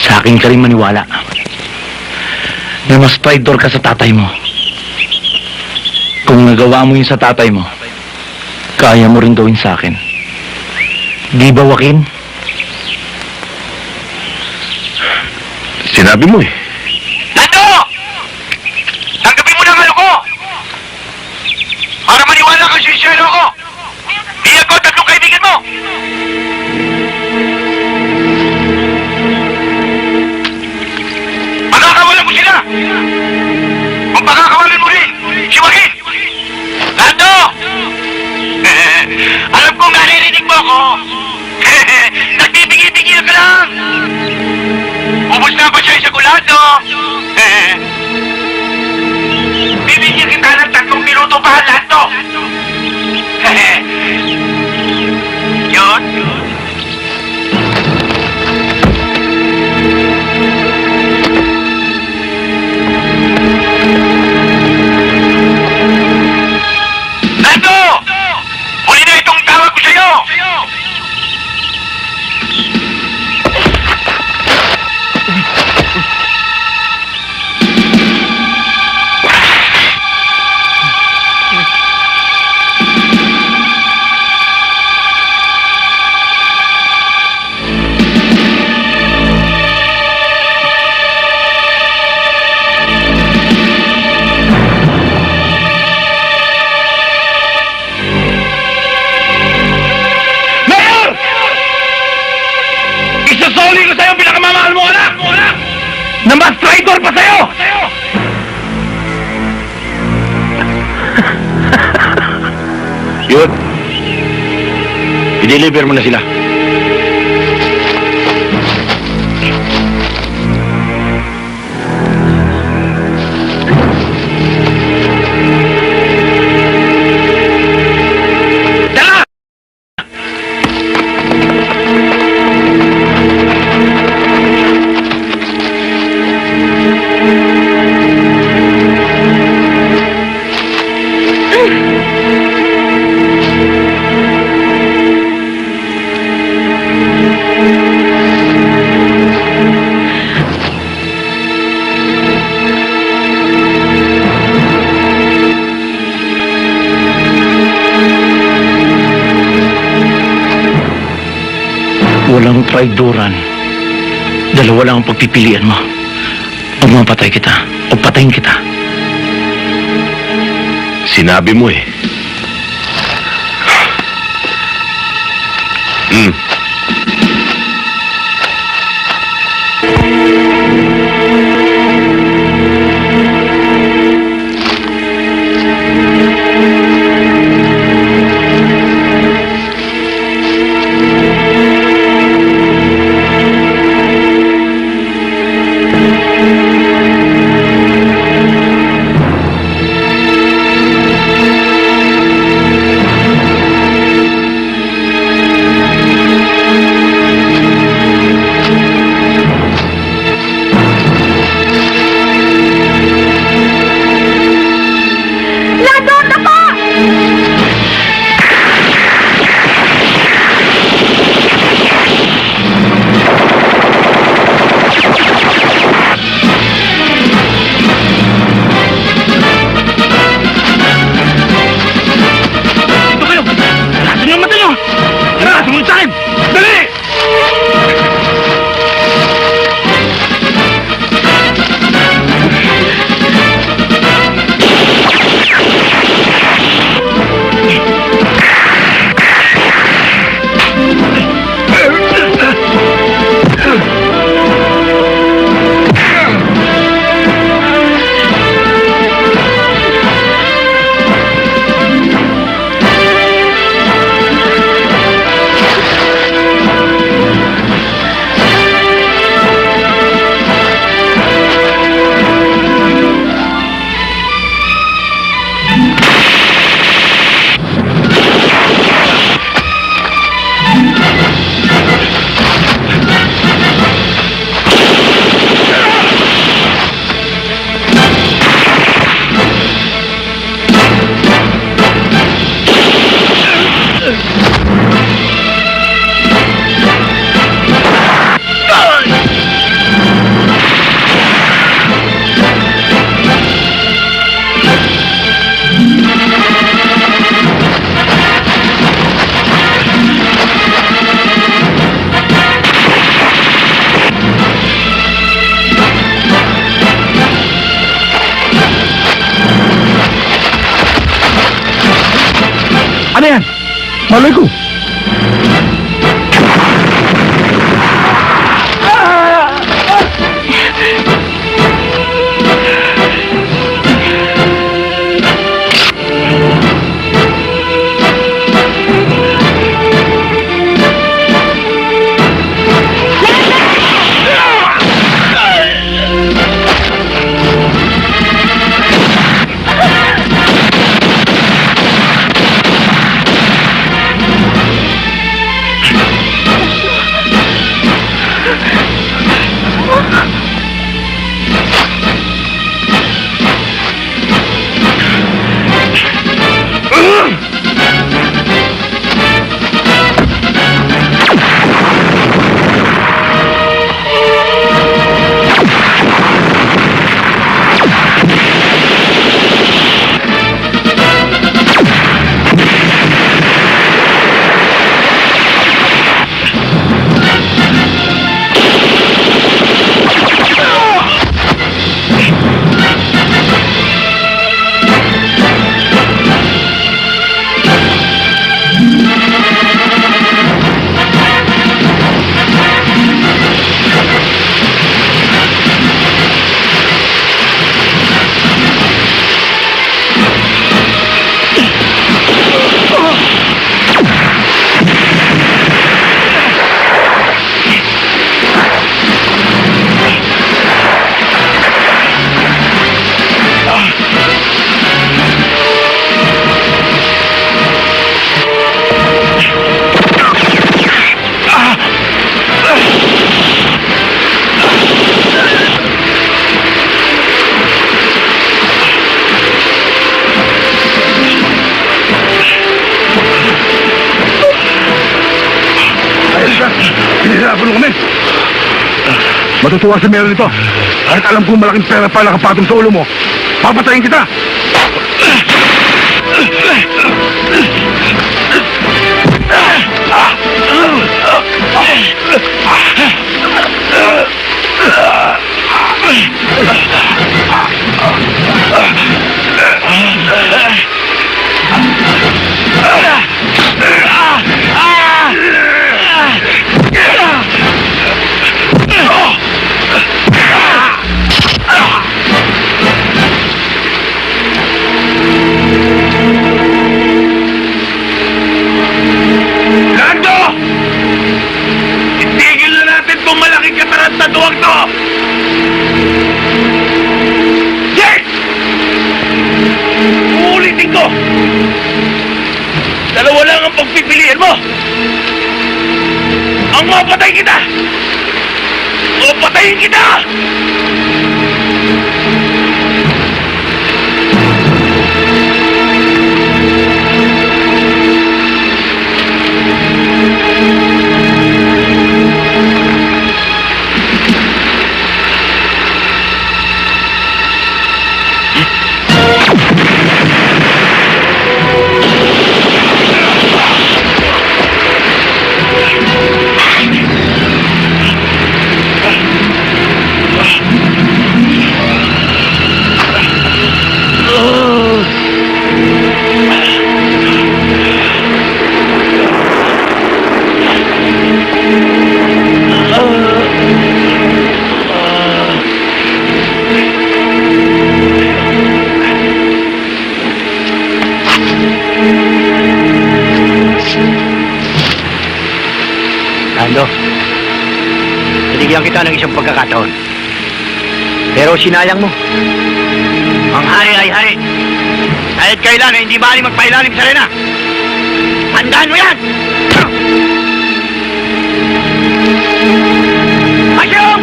[SPEAKER 3] sa akin ka rin maniwala na mas traitor ka sa tatay mo. Kung nagawa mo yun sa tatay mo, kaya mo rin gawin sa akin. Di ba, Joaquin?
[SPEAKER 8] Sinabi mo eh.
[SPEAKER 1] Lando! Tanggapin mo na ang ano ko! Para maniwala kang sincero ako! Biyag ko 3 kaibigan mo! Makakawalan mo sila! Kung pakakawalan mo rin, si Joaquin! Lando! Alam kong naririnig mo ako! Nagbibigay-bigay ka lang! Ubus na ba siya sa gulado? Bibigyan kita ng 3 minuto pa, Lando! Yun? Lando! Huli na itong tawag ko sa'yo! Mayor! Isasoli ko sa'yo pinakamamahal mo, anak! Na mas traitor pa sa'yo!
[SPEAKER 8] Yun. I-deliver mo na sila.
[SPEAKER 1] Dala!
[SPEAKER 3] Walang traidoran. Dalawa lang ang pagpipilian mo. Pag mapatay kita, o patayin kita.
[SPEAKER 8] Sinabi mo eh.
[SPEAKER 4] Lando, tapa!
[SPEAKER 1] Dito kayo! Lasan yung mata nyo! Tara, sumunod sa akin! Dali! Malay ko. Pinahirapan mo kami. Matutuwa sa meron nito. Kahit alam kong malaking pera pa nakapatong sa ulo mo, papatayin kita!
[SPEAKER 3] Lando! Itigil na natin itong malaking katarantaduang to! Yes! Uulitin ko! Dalawa lang ang pagpipiliin mo! Ang mapatay kita! O patayin kita!
[SPEAKER 7] Lando, binigyan kita ng isang pagkakataon. Pero sinayang mo. Ang hari ay hari. Kahit kailan ay hindi maaari magpailalim sa arena. Tandaan mo yan! Asyong!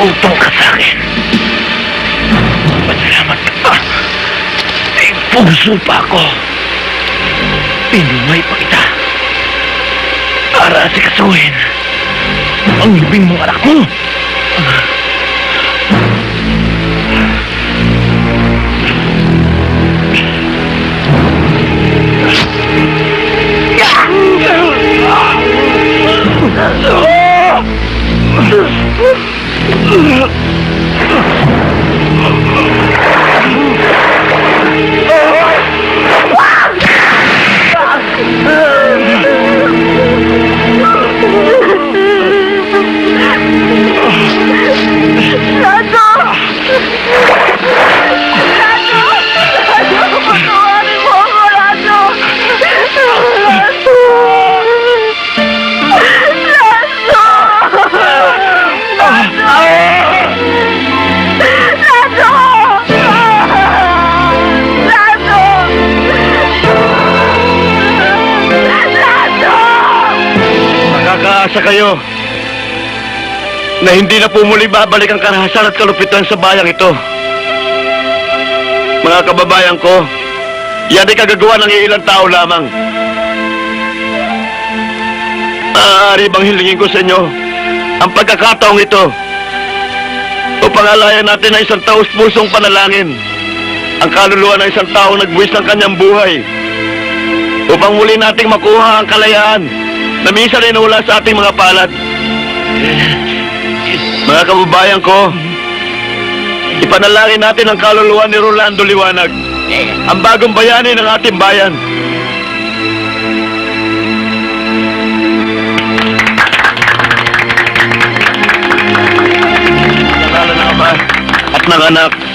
[SPEAKER 3] Upo ka sa akin. Pasalamat ka pa. May puso pa ako. Pinumay pa kita. Para asikasuhin
[SPEAKER 1] ang libing mong anak ko.
[SPEAKER 7] Nakakaasa kayo na hindi na po muli babalik ang karahasan at kalupitan sa bayang ito. Mga kababayan ko, yan ay kagagawa ng ilang tao lamang. Maaari bang hilingin ko sa inyo ang pagkakataong ito upang alayan natin na isang taus-pusong panalangin ang kaluluwa ng isang taong nagbuwis ng kanyang buhay upang muli nating makuha ang kalayaan na minsan ay nawala sa ating mga palad. Mga kababayan ko, ipanalangin natin ang kaluluwa ni Rolando Liwanag, ang bagong bayani ng ating bayan. Sa ngalan ng Ama at ng Anak